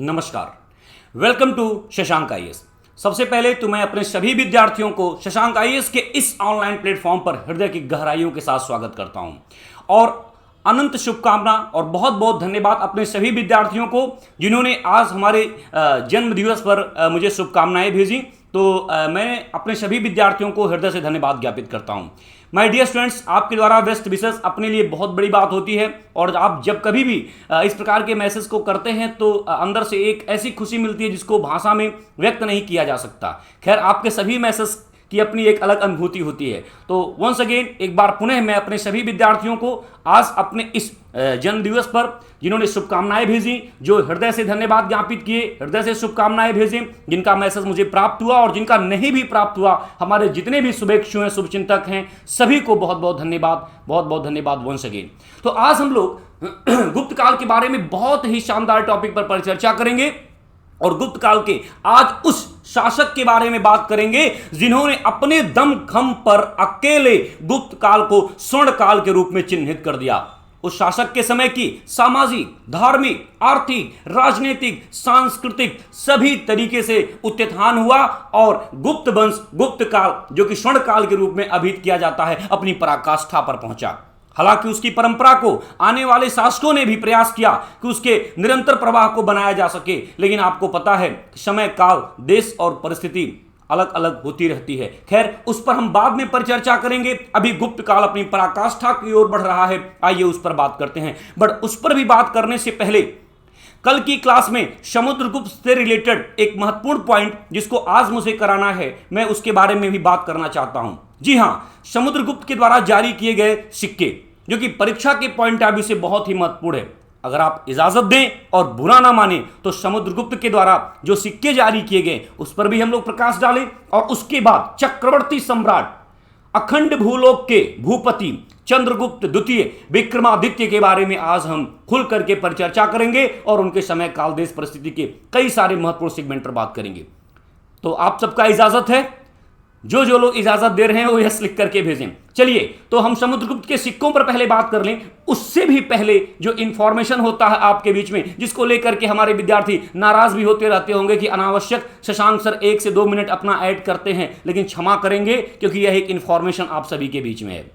नमस्कार, welcome to Shashank IAS. सबसे पहले तो मैं अपने सभी विद्यार्थियों को शशांक आईएएस के इस ऑनलाइन प्लेटफॉर्म पर हृदय की गहराइयों के साथ स्वागत करता हूं और अनंत शुभकामना और बहुत बहुत धन्यवाद अपने सभी विद्यार्थियों को जिन्होंने आज हमारे जन्म दिवस पर मुझे शुभकामनाएं भेजी। तो मैं अपने सभी विद्यार्थियों को हृदय से धन्यवाद ज्ञापित करता हूं। माय डियर स्टूडेंट्स, आपके द्वारा बेस्ट विशेष अपने लिए बहुत बड़ी बात होती है और आप जब कभी भी इस प्रकार के मैसेज को करते हैं तो अंदर से एक ऐसी खुशी मिलती है जिसको भाषा में व्यक्त नहीं किया जा सकता। खैर, आपके सभी मैसेज की अपनी एक अलग अनुभूति होती है। तो वंस अगेन एक बार पुनः मैं अपने सभी विद्यार्थियों को आज अपने इस जन्म दिवस पर जिन्होंने शुभकामनाएं भेजी, जो हृदय से धन्यवाद ज्ञापित किए, हृदय से शुभकामनाएं भेजे, जिनका मैसेज मुझे प्राप्त हुआ और जिनका नहीं भी प्राप्त हुआ, हमारे जितने भी शुभेच्छु हैं, शुभचिंतक हैं, सभी को बहुत बहुत धन्यवाद वंस अगेन। तो आज हम लोग गुप्त काल के बारे में बहुत ही शानदार टॉपिक पर परिचर्चा करेंगे और गुप्त काल के आज उस शासक के बारे में बात करेंगे जिन्होंने अपने दम खम पर अकेले गुप्त काल को स्वर्ण काल के रूप में चिन्हित कर दिया। उस शासक के समय की सामाजिक, धार्मिक, आर्थिक, राजनीतिक, सांस्कृतिक सभी तरीके से उत्थान हुआ और गुप्त वंश, गुप्त काल जो कि स्वर्ण काल के रूप में अभिहित किया जाता है, अपनी पराकाष्ठा पर पहुंचा। हालांकि उसकी परंपरा को आने वाले शासकों ने भी प्रयास किया कि उसके निरंतर प्रवाह को बनाया जा सके, लेकिन आपको पता है समय, काल, देश और परिस्थिति अलग अलग होती रहती है। खैर, उस पर हम बाद में परिचर्चा करेंगे। अभी गुप्त काल अपनी पराकाष्ठा की ओर बढ़ रहा है, आइए उस पर बात करते हैं। बट उस पर भी बात करने से पहले कल की क्लास में समुद्रगुप्त से रिलेटेड एक महत्वपूर्ण पॉइंट जिसको आज मुझे कराना है, मैं उसके बारे में भी बात करना चाहता हूं। जी हां, समुद्रगुप्त के द्वारा जारी किए गए सिक्के जो कि परीक्षा के पॉइंट ऑफ व्यू से बहुत ही महत्वपूर्ण है। अगर आप इजाजत दें और बुरा ना माने तो समुद्रगुप्त के द्वारा जो सिक्के जारी किए गए उस पर भी हम लोग प्रकाश डालें और उसके बाद चक्रवर्ती सम्राट, अखंड भूलोक के भूपति चंद्रगुप्त द्वितीय विक्रमादित्य के बारे में आज हम खुल करके परिचर्चा करेंगे और उनके समय, काल, देश, परिस्थिति के कई सारे महत्वपूर्ण सेगमेंट पर बात करेंगे। तो आप सबका इजाजत है? जो लोग इजाजत दे रहे हैं वो यस लिख करके भेजें। चलिए, तो हम समुद्रगुप्त के सिक्कों पर पहले बात कर लें। उससे भी पहले जो इंफॉर्मेशन होता है आपके बीच में, जिसको लेकर के हमारे विद्यार्थी नाराज भी होते रहते होंगे कि अनावश्यक शशांक सर 1 से 2 मिनट अपना ऐड करते हैं, लेकिन क्षमा करेंगे क्योंकि यह एक इंफॉर्मेशन आप सभी के बीच में है।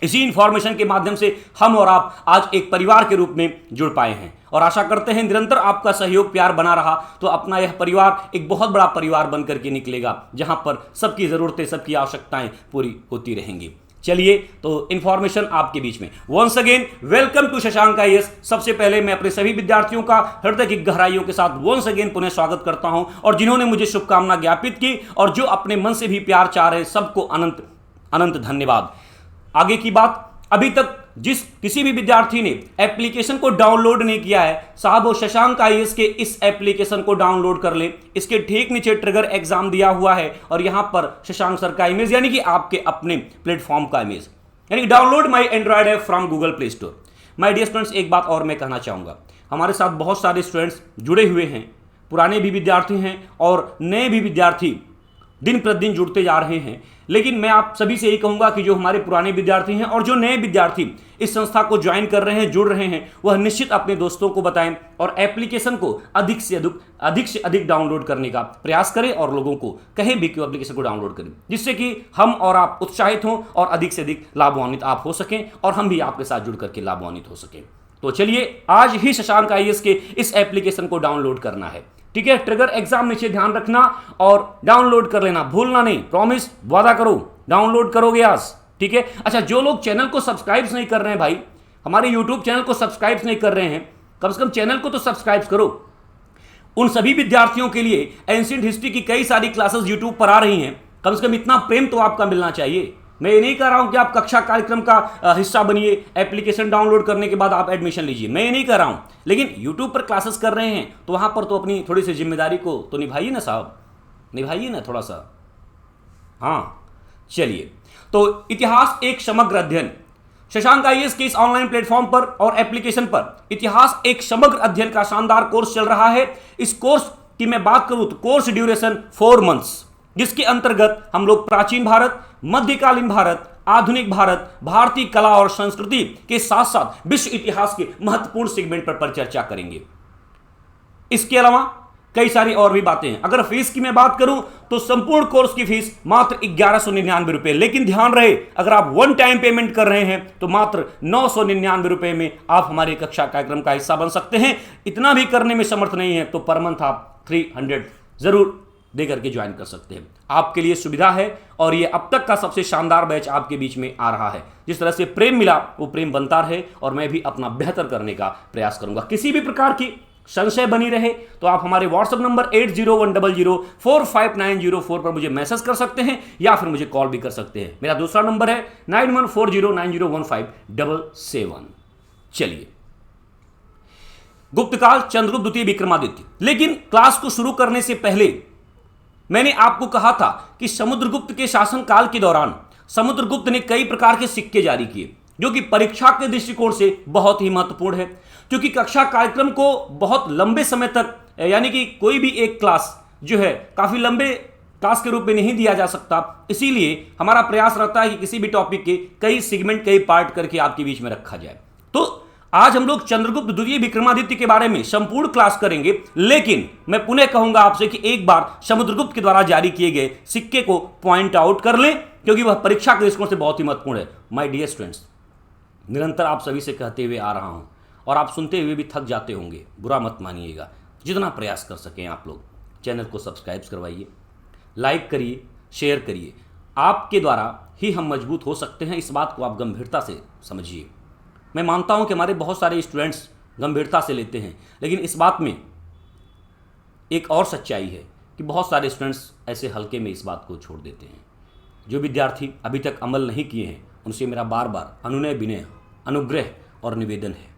इसी इंफॉर्मेशन के माध्यम से हम और आप आज एक परिवार के रूप में जुड़ पाए हैं और आशा करते हैं निरंतर आपका सहयोग, प्यार बना रहा तो अपना यह परिवार एक बहुत बड़ा परिवार बनकर के निकलेगा, जहां पर सबकी जरूरतें, सबकी आवश्यकताएं पूरी होती रहेंगी। चलिए, तो इंफॉर्मेशन आपके बीच में। Once again welcome to Shashank IAS. सबसे पहले मैं अपने सभी विद्यार्थियों का हृदय की गहराइयों के साथ वंस अगेन पुनः स्वागत करता हूं और जिन्होंने मुझे शुभकामना ज्ञापित की और जो अपने मन से भी प्यार चाह रहे, सबको अनंत अनंत धन्यवाद। आगे की बात, अभी तक जिस किसी भी विद्यार्थी ने एप्लीकेशन को डाउनलोड नहीं किया है, साहब वो शशांक आईएएस के इस एप्लीकेशन को डाउनलोड कर ले। इसके ठीक नीचे ट्रिगर एग्जाम दिया हुआ है और यहां पर शशांक सर का इमेज यानी कि आपके अपने प्लेटफॉर्म का इमेज, यानी कि download my Android app from Google Play Store. My dear students, एक बात और मैं कहना चाहूंगा, हमारे साथ बहुत सारे स्टूडेंट्स जुड़े हुए हैं, पुराने भी विद्यार्थी हैं और नए भी विद्यार्थी दिन प्रतिदिन जुड़ते जा रहे हैं। लेकिन मैं आप सभी से यही कहूंगा कि जो हमारे पुराने विद्यार्थी हैं और जो नए विद्यार्थी इस संस्था को ज्वाइन कर रहे हैं, जुड़ रहे हैं, वह निश्चित अपने दोस्तों को बताएं और एप्लीकेशन को अधिक से अधिक डाउनलोड करने का प्रयास करें और लोगों को कहें भी कि एप्लीकेशन को डाउनलोड करें, जिससे कि हम और आप उत्साहित हों और अधिक से अधिक लाभान्वित आप हो सकें और हम भी आपके साथ जुड़ करके लाभान्वित हो सकें। तो चलिए, आज ही शशांक आईएएस के इस एप्लीकेशन को डाउनलोड करना है, ठीक है? ट्रिगर एग्जाम नीचे ध्यान रखना और डाउनलोड कर लेना, भूलना नहीं, प्रॉमिस, वादा करो डाउनलोड करोगे आज, ठीक है? अच्छा, जो लोग चैनल को सब्सक्राइब नहीं कर रहे हैं भाई, हमारे यूट्यूब चैनल को सब्सक्राइब नहीं कर रहे हैं, कम से कम चैनल को तो सब्सक्राइब करो। उन सभी विद्यार्थियों के लिए एंशिएंट हिस्ट्री की कई सारी क्लासेस यूट्यूब पर आ रही हैं, कम से कम इतना प्रेम तो आपका मिलना चाहिए। मैं ये नहीं कह रहा हूं कि आप कक्षा कार्यक्रम का हिस्सा बनिए, एप्लीकेशन डाउनलोड करने के बाद आप एडमिशन लीजिए, मैं ये नहीं कह रहा हूं, लेकिन यूट्यूब पर क्लासेस कर रहे हैं तो वहां पर तो अपनी थोड़ी सी जिम्मेदारी को तो निभाइए ना साहब, निभाइए ना थोड़ा सा। हाँ, चलिए, तो इतिहास एक समग्र अध्ययन, शशांक आईएएस के इस ऑनलाइन प्लेटफॉर्म पर और एप्लीकेशन पर इतिहास एक समग्र अध्ययन का शानदार कोर्स चल रहा है। इस कोर्स की मैं बात करूं तो कोर्स ड्यूरेशन 4 मंथ्स, जिसके अंतर्गत हम लोग प्राचीन भारत, मध्यकालीन भारत, आधुनिक भारत, भारतीय कला और संस्कृति के साथ साथ विश्व इतिहास के महत्वपूर्ण सेगमेंट पर चर्चा करेंगे। इसके अलावा कई सारी और भी बातें हैं। अगर फीस की मैं बात करूं तो संपूर्ण कोर्स की फीस मात्र 1199 रुपए, लेकिन ध्यान रहे अगर आप वन टाइम पेमेंट कर रहे हैं तो मात्र 999 रुपए में आप हमारे कक्षा कार्यक्रम का हिस्सा बन सकते हैं। इतना भी करने में समर्थ नहीं है तो पर मंथ आप 300 जरूर देकर के ज्वाइन कर सकते हैं। आपके लिए सुविधा है और ये अब तक का सबसे शानदार बैच आपके बीच में आ रहा है। जिस तरह से प्रेम मिला वो प्रेम बनता रहे और मैं भी अपना बेहतर करने का प्रयास करूंगा। किसी भी प्रकार की संशय बनी रहे तो आप हमारे व्हाट्सएप नंबर 8010045904 पर मुझे मैसेज कर सकते हैं या फिर मुझे कॉल भी कर सकते हैं। मेरा दूसरा नंबर है 9140901577। चलिए, गुप्तकाल, चंद्रगुप्त द्वितीय विक्रमादित्य। लेकिन क्लास को शुरू करने से पहले मैंने आपको कहा था कि समुद्रगुप्त के शासनकाल के दौरान समुद्रगुप्त ने कई प्रकार के सिक्के जारी किए जो कि परीक्षा के दृष्टिकोण से बहुत ही महत्वपूर्ण है, क्योंकि कक्षा कार्यक्रम को बहुत लंबे समय तक, यानी कि कोई भी एक क्लास जो है काफी लंबे क्लास के रूप में नहीं दिया जा सकता। इसीलिए हमारा प्रयास रहता है कि किसी भी टॉपिक के कई सेगमेंट, कई पार्ट करके आपके बीच में रखा जाए। तो आज हम लोग चंद्रगुप्त द्वितीय विक्रमादित्य के बारे में संपूर्ण क्लास करेंगे, लेकिन मैं पुनः कहूंगा आपसे कि एक बार समुद्रगुप्त के द्वारा जारी किए गए सिक्के को पॉइंट आउट कर लें, क्योंकि वह परीक्षा के दृष्टिकोण से बहुत ही महत्वपूर्ण है। माय डियर स्टूडेंट्स, निरंतर आप सभी से कहते हुए आ रहा हूं और आप सुनते हुए भी थक जाते होंगे, बुरा मत मानिएगा। जितना प्रयास कर सकें आप लोग चैनल को सब्सक्राइब करवाइए, लाइक करिए, शेयर करिए। आपके द्वारा ही हम मजबूत हो सकते हैं, इस बात को आप गंभीरता से समझिए। मैं मानता हूं कि हमारे बहुत सारे स्टूडेंट्स गंभीरता से लेते हैं, लेकिन इस बात में एक और सच्चाई है कि बहुत सारे स्टूडेंट्स ऐसे हल्के में इस बात को छोड़ देते हैं। जो विद्यार्थी अभी तक अमल नहीं किए हैं उनसे मेरा बार बार अनुनय, विनय, अनुग्रह और निवेदन है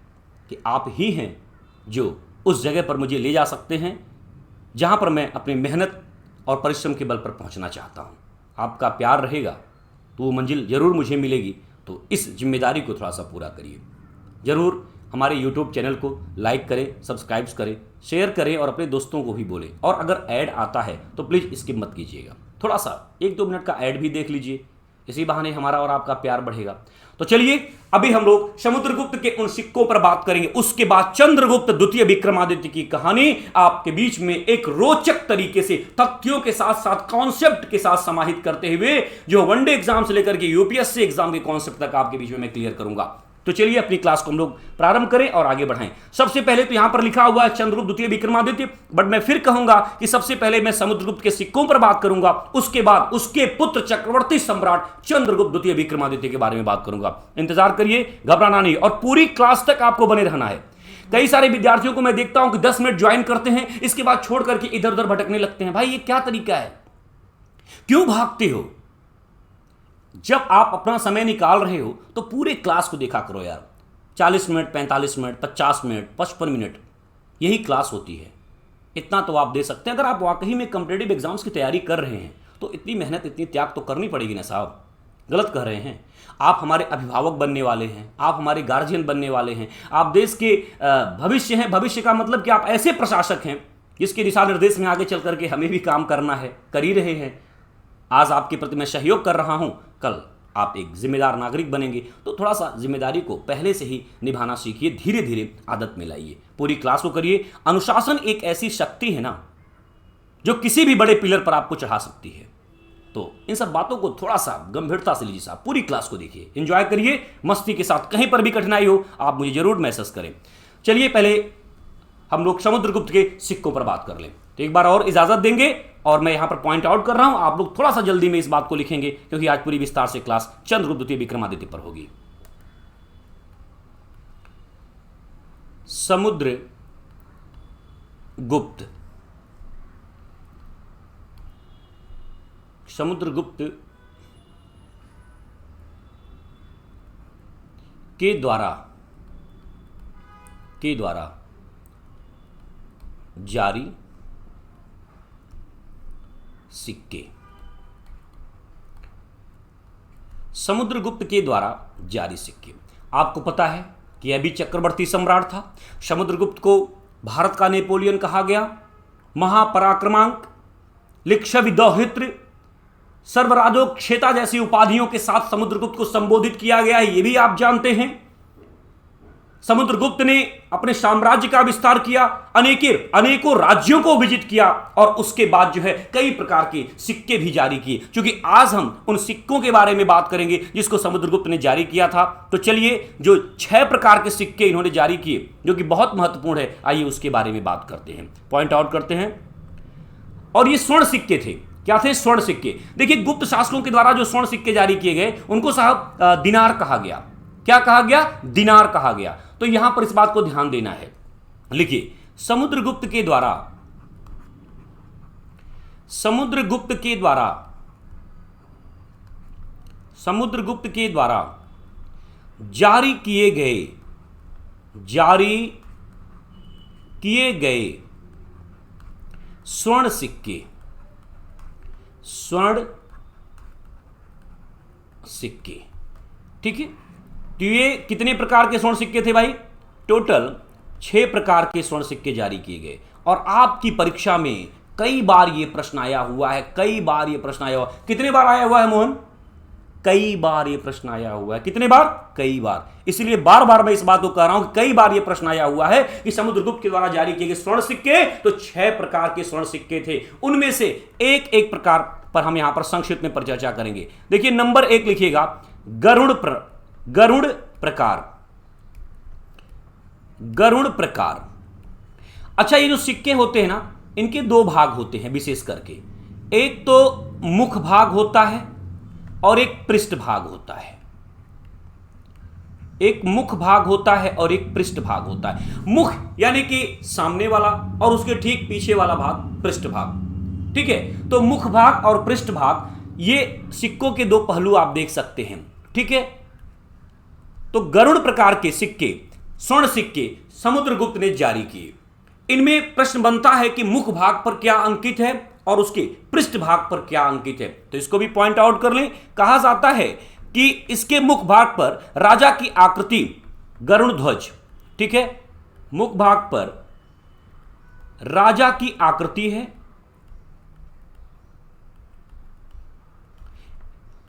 कि आप ही हैं जो उस जगह पर मुझे ले जा सकते हैं जहां पर मैं अपनी मेहनत और परिश्रम के बल पर पहुंचना चाहता हूं। आपका प्यार रहेगा तो वो मंजिल जरूर मुझे मिलेगी। तो इस जिम्मेदारी को थोड़ा सा पूरा करिए। जरूर हमारे YouTube चैनल को लाइक करें, सब्सक्राइब करें, शेयर करें और अपने दोस्तों को भी बोलें। और अगर ऐड आता है तो प्लीज़ स्किप मत कीजिएगा, थोड़ा सा 1-2 मिनट का ऐड भी देख लीजिए, इसी बहाने हमारा और आपका प्यार बढ़ेगा। तो चलिए, अभी हम लोग समुद्रगुप्त के उन सिक्कों पर बात करेंगे। उसके बाद चंद्रगुप्त द्वितीय विक्रमादित्य की कहानी आपके बीच में एक रोचक तरीके से तथ्यों के साथ साथ कॉन्सेप्ट के साथ समाहित करते हुए, जो वनडे एग्जाम से लेकर के यूपीएससी एग्जाम के कॉन्सेप्ट तक आपके बीच में मैं क्लियर करूंगा। तो चलिए अपनी क्लास को हम लोग प्रारंभ करें और आगे बढ़ाएं। सबसे पहले तो यहां पर लिखा हुआ है चंद्रगुप्त द्वितीय विक्रमादित्य, बट मैं फिर कहूंगा कि सबसे पहले मैं समुद्रगुप्त के सिक्कों पर बात करूंगा, उसके बाद उसके पुत्र चक्रवर्ती सम्राट चंद्रगुप्त द्वितीय विक्रमादित्य के बारे में बात करूंगा। इंतजार करिए, घबराना नहीं, और पूरी क्लास तक आपको बने रहना है। कई सारे विद्यार्थियों को मैं देखता हूं कि 10 मिनट ज्वाइन करते हैं, इसके बाद छोड़ करके इधर उधर भटकने लगते हैं। भाई ये क्या तरीका है, क्यों भागते हो? जब आप अपना समय निकाल रहे हो तो पूरे क्लास को देखा करो यार। 40 मिनट, 45 मिनट, 50 मिनट, 55 मिनट यही क्लास होती है। इतना तो आप दे सकते हैं। अगर आप वाकई में कॉम्पिटिटिव एग्जाम्स की तैयारी कर रहे हैं तो इतनी मेहनत, इतनी त्याग तो करनी पड़ेगी ना साहब। गलत कह रहे हैं। आप हमारे अभिभावक बनने वाले हैं, आप हमारे गार्जियन बनने वाले हैं, आप देश के भविष्य हैं। भविष्य का मतलब कि आप ऐसे प्रशासक हैं जिसके दिशा निर्देश में आगे चल करके हमें भी काम करना है, कर ही रहे हैं। आज आपके प्रति मैं सहयोग कर रहा हूं, कल आप एक जिम्मेदार नागरिक बनेंगे। तो थोड़ा सा जिम्मेदारी को पहले से ही निभाना सीखिए, धीरे धीरे आदत में लाइए, पूरी क्लास को करिए। अनुशासन एक ऐसी शक्ति है ना जो किसी भी बड़े पिलर पर आपको चढ़ा सकती है। तो इन सब बातों को थोड़ा सा गंभीरता से लीजिए साहब। पूरी क्लास को देखिए, एंजॉय करिए मस्ती के साथ। कहीं पर भी कठिनाई हो आप मुझे जरूर मैसेज करें। चलिए पहले हम लोग समुद्रगुप्त के सिक्कों पर बात कर लें। तो एक बार और इजाजत देंगे और मैं यहां पर पॉइंट आउट कर रहा हूं, आप लोग थोड़ा सा जल्दी में इस बात को लिखेंगे क्योंकि आज पूरी विस्तार से क्लास चंद्रगुप्त द्वितीय विक्रमादित्य पर होगी। समुद्रगुप्त के द्वारा जारी सिक्के। समुद्रगुप्त के द्वारा जारी सिक्के। आपको पता है कि यह भी चक्रवर्ती सम्राट था। समुद्रगुप्त को भारत का नेपोलियन कहा गया। महापराक्रमांक, लिच्छवि दौहित्र, सर्वराजोक्षेता जैसी उपाधियों के साथ समुद्रगुप्त को संबोधित किया गया है, यह भी आप जानते हैं। समुद्रगुप्त ने अपने साम्राज्य का विस्तार किया, अनेकों राज्यों को विजिट किया और उसके बाद जो है कई प्रकार के सिक्के भी जारी किए। क्योंकि आज हम उन सिक्कों के बारे में बात करेंगे जिसको समुद्रगुप्त ने जारी किया था। तो चलिए, जो 6 प्रकार के सिक्के इन्होंने जारी किए जो कि बहुत महत्वपूर्ण है, आइए उसके बारे में बात करते हैं, पॉइंट आउट करते हैं। और ये स्वर्ण सिक्के थे। क्या थे? स्वर्ण सिक्के। देखिए, गुप्त शासकों के द्वारा जो स्वर्ण सिक्के जारी किए गए उनको साहब दिनार कहा गया। क्या कहा गया? दिनार कहा गया। तो यहां पर इस बात को ध्यान देना है। लिखिए, समुद्रगुप्त के द्वारा जारी किए गए स्वर्ण सिक्के ठीक है। तो ये कितने प्रकार के स्वर्ण सिक्के थे भाई? टोटल 6 प्रकार के स्वर्ण सिक्के जारी किए गए। और आपकी परीक्षा में कई बार ये प्रश्न आया हुआ है, कितने बार आया हुआ है मोहन? कई बार ये प्रश्न आया हुआ है। कितने बार? कई बार। इसलिए बार बार मैं इस बात को कह रहा हूं कि कई बार ये प्रश्न आया हुआ है कि समुद्रगुप्त के द्वारा जारी किए गए स्वर्ण सिक्के, तो 6 प्रकार के स्वर्ण सिक्के थे। उनमें से एक प्रकार पर हम यहां पर संक्षिप्त में पर चर्चा करेंगे। देखिए, नंबर 1 लिखिएगा, गरुड़ प्रकार। अच्छा, ये जो सिक्के होते हैं ना, इनके 2 भाग होते हैं विशेष करके। एक तो मुख भाग होता है और एक पृष्ठ भाग होता है। एक मुख भाग होता है और एक पृष्ठ भाग होता है। मुख यानी कि सामने वाला और उसके ठीक पीछे वाला भाग पृष्ठ भाग। ठीक है, तो मुख भाग और पृष्ठ भाग, ये सिक्कों के 2 पहलू आप देख सकते हैं। ठीक है, तो गरुड़ प्रकार के सिक्के, स्वर्ण सिक्के समुद्रगुप्त ने जारी किए। इनमें प्रश्न बनता है कि मुख भाग पर क्या अंकित है और उसके पृष्ठ भाग पर क्या अंकित है। तो इसको भी पॉइंट आउट कर लें। कहा जाता है कि इसके मुख भाग पर राजा की आकृति गरुड़ ध्वज, ठीक है, मुख भाग पर राजा की आकृति है,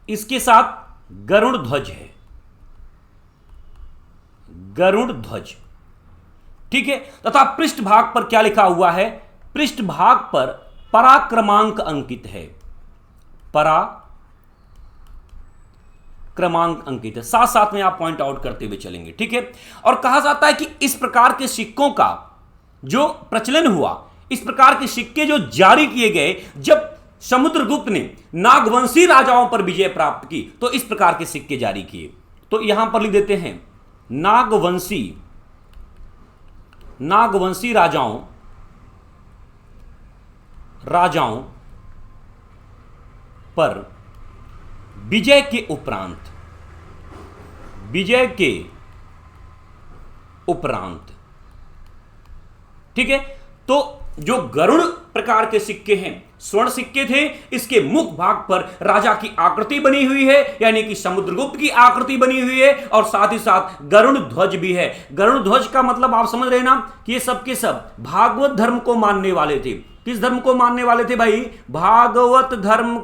इसके साथ गरुड़ ध्वज है, गरुड़ ध्वज। ठीक है, तथा पृष्ठ भाग पर क्या लिखा हुआ है? पृष्ठ भाग पर पराक्रमांक अंकित है, पराक्रमांक अंकित है। साथ साथ में आप पॉइंट आउट करते हुए चलेंगे। ठीक है, और कहा जाता है कि इस प्रकार के सिक्कों का जो प्रचलन हुआ, इस प्रकार के सिक्के जो जारी किए गए जब समुद्रगुप्त ने नागवंशी राजाओं पर विजय प्राप्त की, तो इस प्रकार के सिक्के जारी किए। तो यहां पर लिख देते हैं, नागवंशी राजाओं पर विजय के उपरांत, ठीक है। तो जो गरुड़ प्रकार के सिक्के हैं, स्वर्ण सिक्के थे, इसके मुख भाग पर राजा की आकृति बनी हुई है, यानी कि समुद्रगुप्त की आकृति बनी हुई है, और साथ ही साथ गरुड़ ध्वज भी है। गरुड़ ध्वज का मतलब आप समझ रहे ना कि ये सब के सब भागवत धर्म को मानने वाले थे। किस धर्म को मानने वाले थे भाई? भागवत धर्म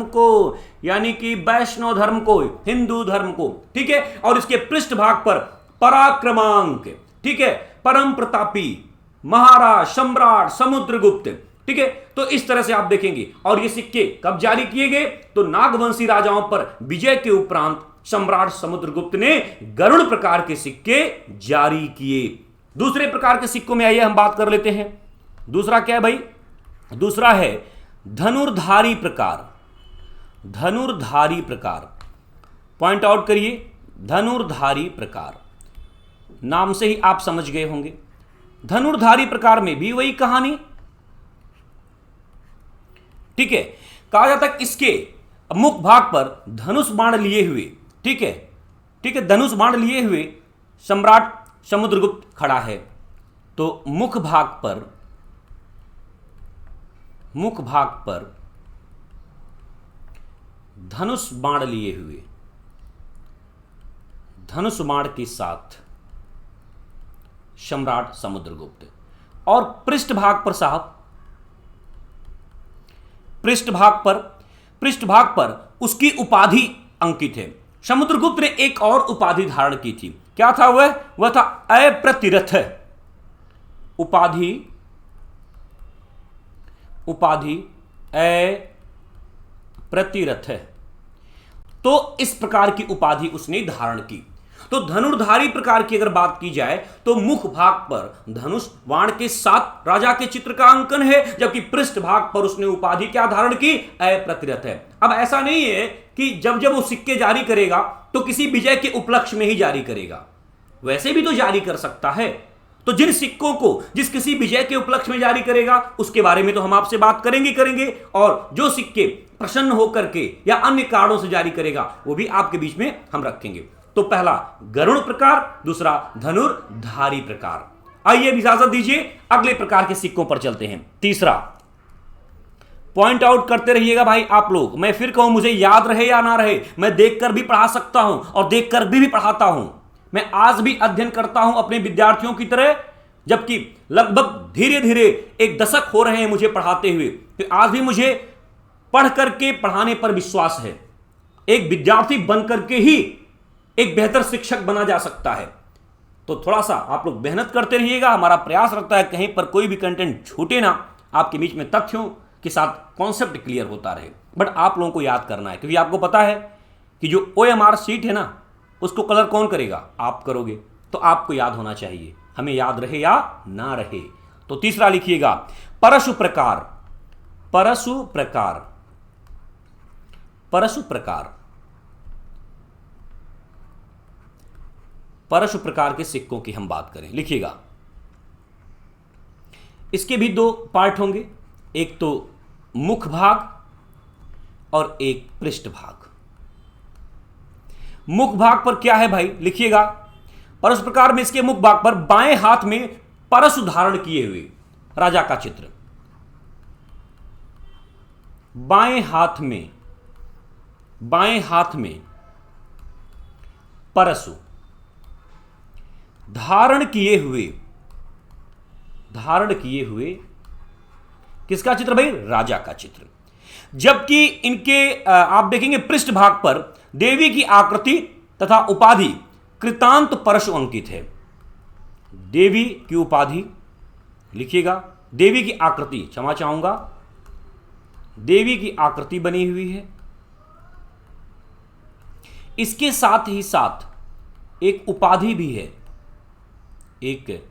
को, यानी कि वैष्णव धर्म को, हिंदू धर्म को। ठीक है, और इसके पृष्ठ भाग पर पराक्रमांक, ठीक है, परम प्रतापी महाराज सम्राट समुद्रगुप्त। ठीक है, तो इस तरह से आप देखेंगे। और ये सिक्के कब जारी किए गए? तो नागवंशी राजाओं पर विजय के उपरांत सम्राट समुद्रगुप्त ने गरुड़ प्रकार के सिक्के जारी किए। दूसरे प्रकार के सिक्कों में आइए हम बात कर लेते हैं। दूसरा क्या है भाई? दूसरा है धनुर्धारी प्रकार। पॉइंट आउट करिए, धनुर्धारी प्रकार। नाम से ही आप समझ गए होंगे। धनुर्धारी प्रकार में भी वही कहानी। ठीक है, कहा जाता है इसके मुख भाग पर धनुष बाण लिए हुए, ठीक है, धनुष बाण लिए हुए सम्राट समुद्रगुप्त खड़ा है। तो मुख भाग पर धनुष बाण लिए हुए, धनुष बाण के साथ सम्राट समुद्रगुप्त। और पृष्ठ भाग पर साहब, पृष्ठ भाग पर उसकी उपाधि अंकित है। समुद्रगुप्त ने एक और उपाधि धारण की थी। क्या था वह था अप्रतिरथ उपाधि अप्रतिरथ। तो इस प्रकार की उपाधि उसने धारण की। तो धनुर्धारी प्रकार की अगर बात की जाए तो मुख भाग पर धनुष बाण के साथ राजा के चित्र का अंकन है, जबकि पृष्ठ भाग पर उसने उपाधि क्या धारण की? अप्रतिरथ है। अब ऐसा नहीं है कि जब जब वो सिक्के जारी करेगा तो किसी विजय के उपलक्ष्य में ही जारी करेगा, वैसे भी तो जारी कर सकता है। तो जिन सिक्कों को जिस किसी विजय के उपलक्ष्य में जारी करेगा उसके बारे में तो हम आपसे बात करेंगे, और जो सिक्के प्रसन्न होकर के या अन्य कारणों से जारी करेगा वो भी आपके बीच में हम रखेंगे। तो पहला गरुड़ प्रकार, दूसरा धनुर्धारी प्रकार। आइए इजाजत दीजिए अगले प्रकार के सिक्कों पर चलते हैं। तीसरा, पॉइंट आउट करते रहिएगा भाई आप लोग। मैं फिर कहूं, मुझे याद रहे या ना रहे, मैं देखकर भी पढ़ा सकता हूं और देखकर भी पढ़ाता हूं। मैं आज भी अध्ययन करता हूं अपने विद्यार्थियों की तरह, जबकि लगभग धीरे धीरे 1 दशक हो रहे हैं मुझे पढ़ाते हुए, तो आज भी मुझे पढ़ करके पढ़ाने पर विश्वास है। एक विद्यार्थी बन करके ही एक बेहतर शिक्षक बना जा सकता है। तो थोड़ा सा आप लोग मेहनत करते रहिएगा। हमारा प्रयास रहता है कहीं पर कोई भी कंटेंट छूटे ना, आपके बीच में तथ्यों के साथ कॉन्सेप्ट क्लियर होता रहे। बट आप लोगों को याद करना है, क्योंकि आपको पता है कि जो OMR शीट है ना, उसको कलर कौन करेगा? आप करोगे। तो आपको याद होना चाहिए, हमें याद रहे या ना रहे। तो तीसरा लिखिएगा, परशु प्रकार। परशु प्रकार, परशु प्रकार, परशु प्रकार के सिक्कों की हम बात करें, लिखिएगा। इसके भी 2 पार्ट होंगे, एक तो मुख भाग और एक पृष्ठ भाग। मुख भाग पर क्या है भाई? लिखिएगा, परशु प्रकार में इसके मुख भाग पर बाएं हाथ में परशु धारण किए हुए राजा का चित्र। बाएं हाथ में परशु धारण किए हुए किसका चित्र भाई? राजा का चित्र। जबकि इनके आप देखेंगे पृष्ठ भाग पर देवी की आकृति तथा उपाधि कृतांत परशु अंकित है। देवी की उपाधि लिखिएगा, देवी की आकृति, क्षमा चाहूंगा, देवी की आकृति बनी हुई है। इसके साथ ही साथ एक उपाधि भी है, एक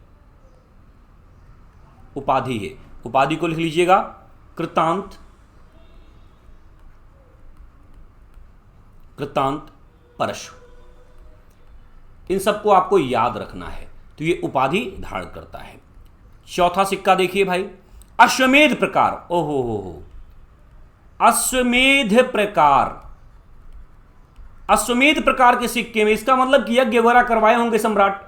उपाधि है। उपाधि को लिख लीजिएगा, कृतांत परशु। इन सबको आपको याद रखना है। तो ये उपाधि धारण करता है। चौथा सिक्का देखिए भाई, अश्वमेध प्रकार। ओहो हो, अश्वमेध प्रकार। अश्वमेध प्रकार के सिक्के में इसका मतलब कि यज्ञ वगैरह करवाए होंगे सम्राट,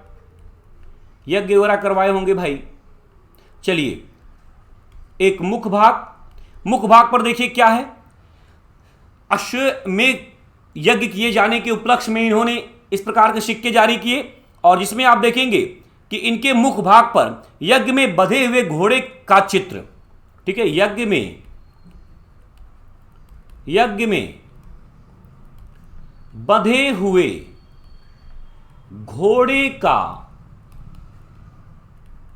यज्ञ वगैरह करवाए होंगे भाई। चलिए, एक मुख भाग पर देखिए क्या है, अश्वमेध यज्ञ किए जाने के उपलक्ष्य में इन्होंने इस प्रकार के सिक्के जारी किए, और जिसमें आप देखेंगे कि इनके मुख भाग पर यज्ञ में बंधे हुए घोड़े का चित्र। ठीक है, यज्ञ में बंधे हुए घोड़े का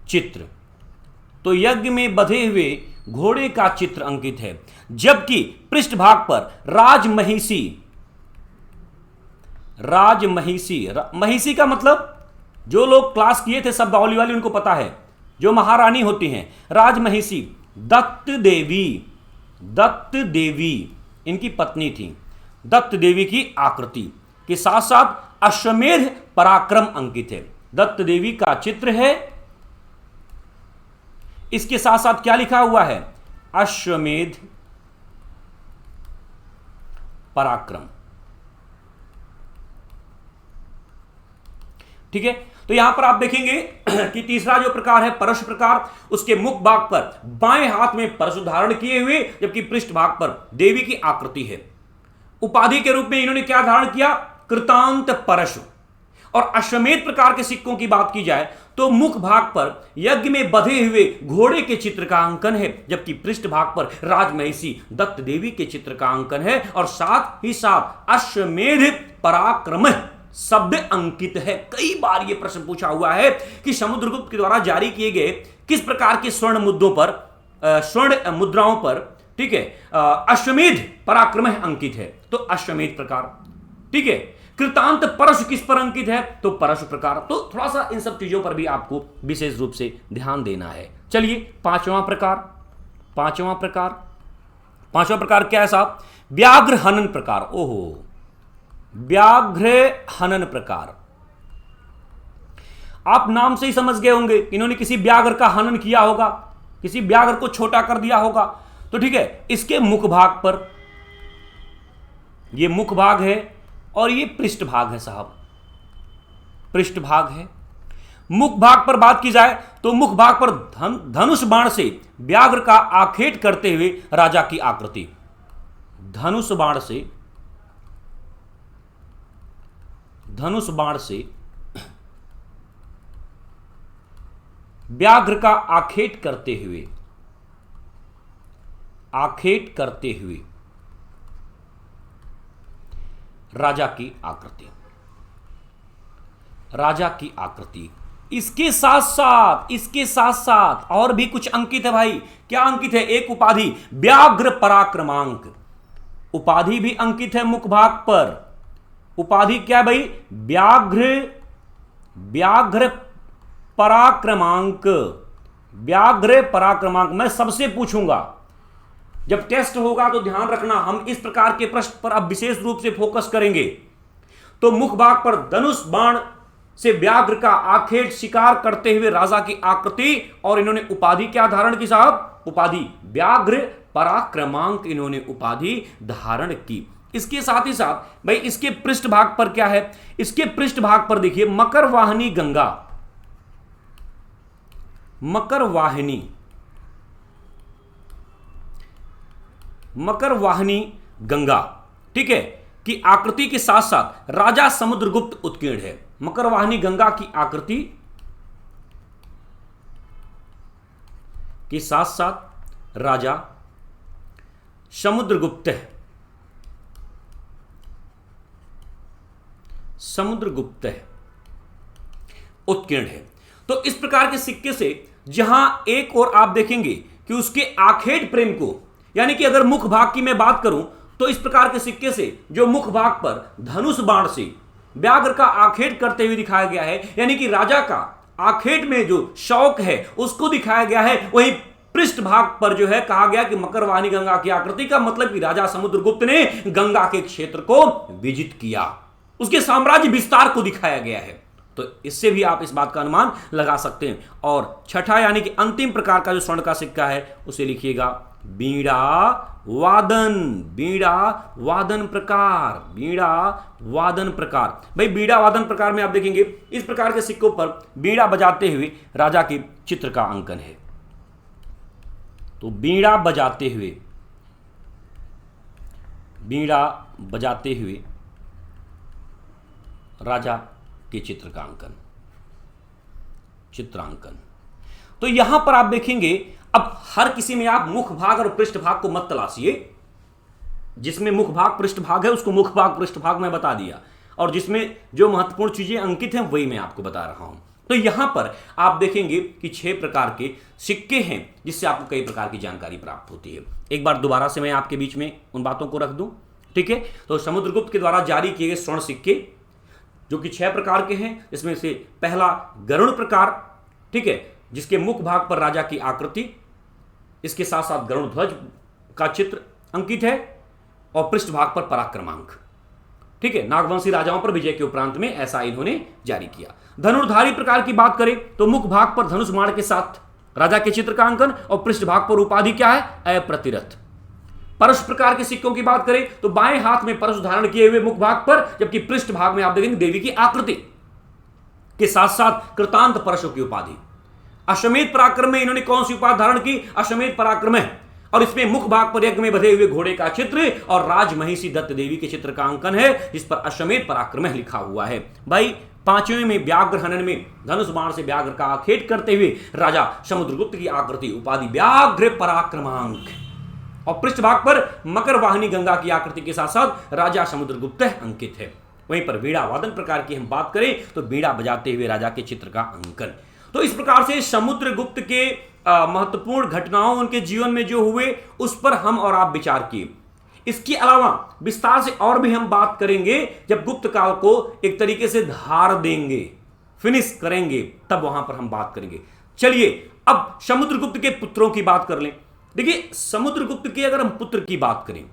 चित्र। तो यज्ञ में बंधे हुए घोड़े का चित्र अंकित है। जबकि पृष्ठ भाग पर महिषी का मतलब, जो लोग क्लास किए थे शब्दावली वाली उनको पता है, जो महारानी होती हैं राजमहिषी, दत्त देवी इनकी पत्नी थी। दत्त देवी की आकृति के साथ साथ अश्वमेध पराक्रम अंकित है। दत्त देवी का चित्र है, इसके साथ साथ क्या लिखा हुआ है? अश्वमेध पराक्रम। ठीक है, तो यहां पर आप देखेंगे कि तीसरा जो प्रकार है परशु प्रकार, उसके मुख भाग पर बाएं हाथ में परशु धारण किए हुए, जबकि पृष्ठ भाग पर देवी की आकृति है। उपाधि के रूप में इन्होंने क्या धारण किया? कृतांत परशु। और अश्वमेध प्रकार के सिक्कों की बात की जाए तो मुख भाग पर यज्ञ में बंधे हुए घोड़े के चित्र का अंकन है, जबकि पृष्ठ भाग पर राजमहिषी दत्त देवी के चित्र का अंकन है, और साथ ही साथ अश्वमेध पराक्रम शब्द अंकित है। कई बार यह प्रश्न पूछा हुआ है कि समुद्रगुप्त के द्वारा जारी किए गए किस प्रकार के स्वर्ण मुद्दों पर, स्वर्ण मुद्राओं पर, ठीक है, अश्वमेध पराक्रम अंकित है, तो अश्वमेध प्रकार। ठीक है, कृतांत परशु किस पर अंकित है, तो परशु प्रकार। तो थोड़ा सा इन सब चीजों पर भी आपको विशेष रूप से ध्यान देना है। चलिए पांचवा प्रकार क्या है साहब, व्याघ्र हनन प्रकार। ओहो, व्याघ्र हनन प्रकार, आप नाम से ही समझ गए होंगे इन्होंने किसी व्याघ्र का हनन किया होगा, किसी व्याघ्र को छोटा कर दिया होगा। तो ठीक है, इसके मुख भाग पर, यह मुख भाग है और यह पृष्ठ भाग है साहब, पृष्ठ भाग है। मुख भाग पर बात की जाए तो मुख भाग पर धनुष बाण से व्याघ्र का आखेट करते हुए राजा की आकृति, धनुष बाण से व्याघ्र का आखेट करते हुए राजा की आकृति। इसके साथ साथ और भी कुछ अंकित है भाई। क्या अंकित है, एक उपाधि व्याघ्र पराक्रमांक, उपाधि भी अंकित है मुख भाग पर। उपाधि क्या है भाई, व्याघ्र पराक्रमांक। मैं सबसे पूछूंगा जब टेस्ट होगा तो ध्यान रखना, हम इस प्रकार के प्रश्न पर अब विशेष रूप से फोकस करेंगे। तो मुख भाग पर धनुष बाण से व्याघ्र का आखेट शिकार करते हुए राजा की आकृति, और इन्होंने उपाधि क्या धारण की साहब, उपाधि व्याघ्र पराक्रमांक इन्होंने उपाधि धारण की। इसके साथ ही साथ भाई इसके पृष्ठ भाग पर क्या है, इसके पृष्ठ भाग पर देखिए मकरवाहिनी गंगा, मकरवाहिनी गंगा, ठीक है, की आकृति के साथ साथ राजा समुद्रगुप्त उत्कीर्ण है। मकरवाहिनी गंगा की आकृति के साथ साथ राजा समुद्रगुप्त उत्कीर्ण है। तो इस प्रकार के सिक्के से जहां एक और आप देखेंगे कि उसके आखेट प्रेम को, यानी कि अगर मुख भाग की मैं बात करूं तो इस प्रकार के सिक्के से जो मुख भाग पर धनुष बाण से व्याघ्र का आखेट करते हुए दिखाया गया है, यानी कि राजा का आखेट में जो शौक है उसको दिखाया गया है। वहीं पृष्ठ भाग पर जो है कहा गया कि मकरवाहिनी गंगा की आकृति का मतलब कि राजा समुद्रगुप्त ने गंगा के क्षेत्र को विजित किया, उसके साम्राज्य विस्तार को दिखाया गया है। तो इससे भी आप इस बात का अनुमान लगा सकते हैं। और छठा यानी कि अंतिम प्रकार का जो स्वर्ण का सिक्का है उसे लिखिएगा बीड़ा वादन प्रकार। भाई बीड़ा वादन प्रकार में आप देखेंगे इस प्रकार के सिक्कों पर बीड़ा बजाते हुए राजा के चित्र का अंकन है। तो बीड़ा बजाते हुए राजा के चित्रांकन। तो यहां पर आप देखेंगे, अब हर किसी में आप मुख भाग और पृष्ठ भाग को मत तलाशिए। जिसमें मुख भाग पृष्ठ भाग है उसको मुख भाग पृष्ठ भाग में बता दिया, और जिसमें जो महत्वपूर्ण चीजें अंकित हैं वही मैं आपको बता रहा हूं। तो यहां पर आप देखेंगे कि 6 प्रकार के सिक्के हैं जिससे आपको कई प्रकार की जानकारी प्राप्त होती है। एक बार दोबारा से मैं आपके बीच में उन बातों को रख दूं, ठीक है। तो समुद्रगुप्त के द्वारा जारी किए गए स्वर्ण सिक्के जो कि 6 प्रकार के हैं, इसमें से पहला गरुड़ प्रकार, ठीक है, जिसके मुख भाग पर राजा की आकृति, इसके साथ साथ गरुड़ ध्वज का चित्र अंकित है, और पृष्ठ भाग पर पराक्रमांक, ठीक है। नागवंशी राजाओं पर विजय के उपरांत में ऐसा इन्होंने जारी किया। धनुर्धारी प्रकार की बात करें तो मुख भाग पर धनुष बाण के साथ राजा के चित्र का अंकन, और पृष्ठ भाग पर उपाधि क्या है, अप्रतिरथ। परश प्रकार के सिक्कों की बात करें तो बाएं हाथ में परश धारण किए हुए मुख भाग पर, जबकि पृष्ठ भाग में आप देखेंगे देवी की आकृति के साथ साथ कृतांत परशों की उपाधि। अश्वमेध पराक्रम में इन्होंने कौन सी उपाधि धारण की, अश्वमेध पराक्रम है, और इसमें मुख भाग पर यज्ञ में बधे हुए घोड़े का चित्र और राजमहिषी दत्त देवी के चित्र का अंकन है, जिस पर अश्वमेध पराक्रम लिखा हुआ है। भाई 5वें में व्याघ्र हनन में धनुष बाण से व्याघ्र का आखेट करते हुए राजा समुद्रगुप्त की आकृति, उपाधि व्याघ्र पराक्रमांक, और पृष्ठ भाग पर मकरवाहिनी गंगा की आकृति के साथ साथ राजा समुद्रगुप्त अंकित है। वहीं पर वीणा वादन प्रकार की हम बात करें तो वीणा बजाते हुए राजा के चित्र का अंकन। तो इस प्रकार से समुद्रगुप्त के महत्वपूर्ण घटनाओं उनके जीवन में जो हुए उस पर हम और आप विचार किए। इसके अलावा विस्तार से और भी हम बात करेंगे जब गुप्त काल को एक तरीके से धार देंगे, फिनिश करेंगे, तब वहां पर हम बात करेंगे। चलिए अब समुद्रगुप्त के पुत्रों की बात कर लें। देखिए समुद्रगुप्त के अगर हम पुत्र की बात करें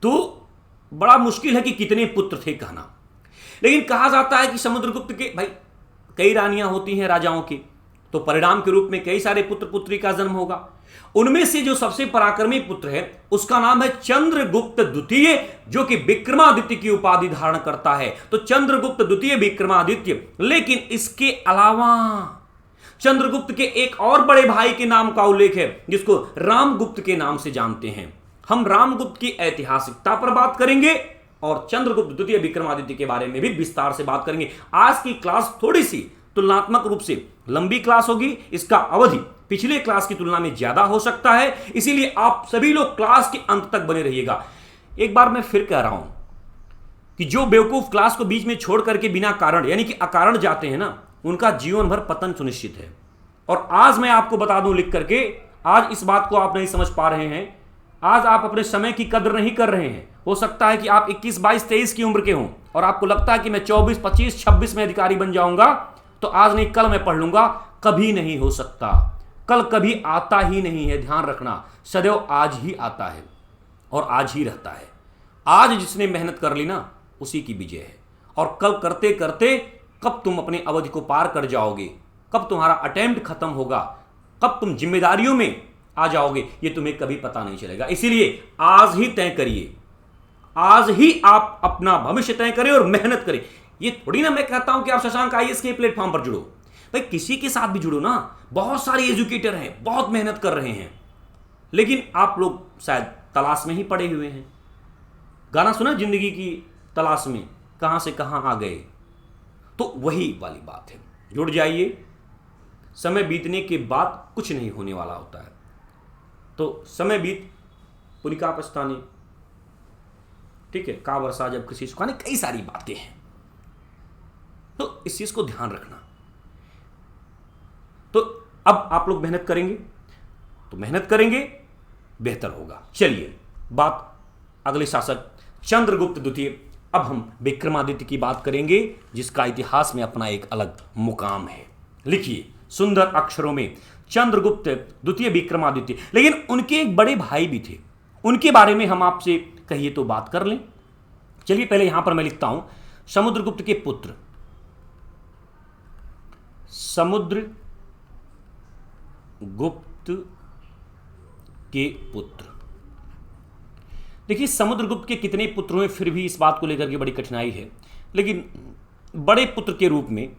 तो बड़ा मुश्किल है कि कितने पुत्र थे कहना, लेकिन कहा जाता है कि समुद्रगुप्त के भाई कई रानियां होती हैं राजाओं की, तो परिणाम के रूप में कई सारे पुत्र पुत्री का जन्म होगा। उनमें से जो सबसे पराक्रमी पुत्र है उसका नाम है चंद्रगुप्त द्वितीय, जो कि विक्रमादित्य की उपाधि धारण करता है। तो चंद्रगुप्त द्वितीय विक्रमादित्य। लेकिन इसके अलावा चंद्रगुप्त के एक और बड़े भाई के नाम का उल्लेख है जिसको रामगुप्त के नाम से जानते हैं। हम रामगुप्त की ऐतिहासिकता पर बात करेंगे और चंद्रगुप्त द्वितीय विक्रमादित्य के बारे में भी विस्तार से बात करेंगे। आज की क्लास थोड़ी सी तुलनात्मक रूप से लंबी क्लास होगी, इसका अवधि पिछले क्लास की तुलना में ज्यादा हो सकता है, इसीलिए आप सभी लोग क्लास के अंत तक बने रहिएगा। एक बार मैं फिर कह रहा हूं कि जो बेवकूफ क्लास को बीच में छोड़ करके बिना कारण यानी कि अकारण जाते हैं ना, उनका जीवन भर पतन सुनिश्चित है। और आज मैं आपको बता दूं लिख करके, आज इस बात को आप नहीं समझ पा रहे हैं, आज आप अपने समय की कदर नहीं कर रहे हैं। हो सकता है कि आप 21, 22, 23 की उम्र के हों और आपको लगता है कि मैं 24, 25, 26 में अधिकारी बन जाऊंगा, तो आज नहीं कल मैं पढ़ लूंगा। कभी नहीं हो सकता, कल कभी आता ही नहीं है। ध्यान रखना, सदैव आज ही आता है और आज ही रहता है। आज जिसने मेहनत कर ली ना, उसी की विजय है। और कल करते करते कब तुम अपने अवधि को पार कर जाओगे, कब तुम्हारा अटेम्प्ट खत्म होगा, कब तुम जिम्मेदारियों में आ जाओगे, ये तुम्हें कभी पता नहीं चलेगा। इसीलिए आज ही तय करिए, आज ही आप अपना भविष्य तय करें और मेहनत करें। ये थोड़ी ना मैं कहता हूं कि आप शशांक आईएएस के प्लेटफॉर्म पर जुड़ो, भाई किसी के साथ भी जुड़ो ना। बहुत सारे एजुकेटर हैं, बहुत मेहनत कर रहे हैं, लेकिन आप लोग शायद तलाश में ही पड़े हुए हैं। गाना सुना जिंदगी की तलाश में, कहां से कहां आ गए, तो वही वाली बात है। जुड़ जाइए, समय बीतने के बाद कुछ नहीं होने वाला होता है। तो समय बीत पुलिका पछताने, ठीक है, का वर्षा जब किसी सुखाने, कई सारी बातें हैं। तो इस चीज को ध्यान रखना। तो अब आप लोग मेहनत करेंगे, तो मेहनत करेंगे बेहतर होगा। चलिए बात अगले शासक चंद्रगुप्त द्वितीय। अब हम विक्रमादित्य की बात करेंगे जिसका इतिहास में अपना एक अलग मुकाम है। लिखिए सुंदर अक्षरों में चंद्रगुप्त द्वितीय विक्रमादित्य। लेकिन उनके एक बड़े भाई भी थे, उनके बारे में हम आपसे कहिए तो बात कर लें। चलिए पहले यहां पर मैं लिखता हूं समुद्रगुप्त के पुत्र, समुद्रगुप्त के पुत्र। देखिए समुद्रगुप्त के कितने पुत्र हुए, फिर भी इस बात को लेकर के बड़ी कठिनाई है, लेकिन बड़े पुत्र के रूप में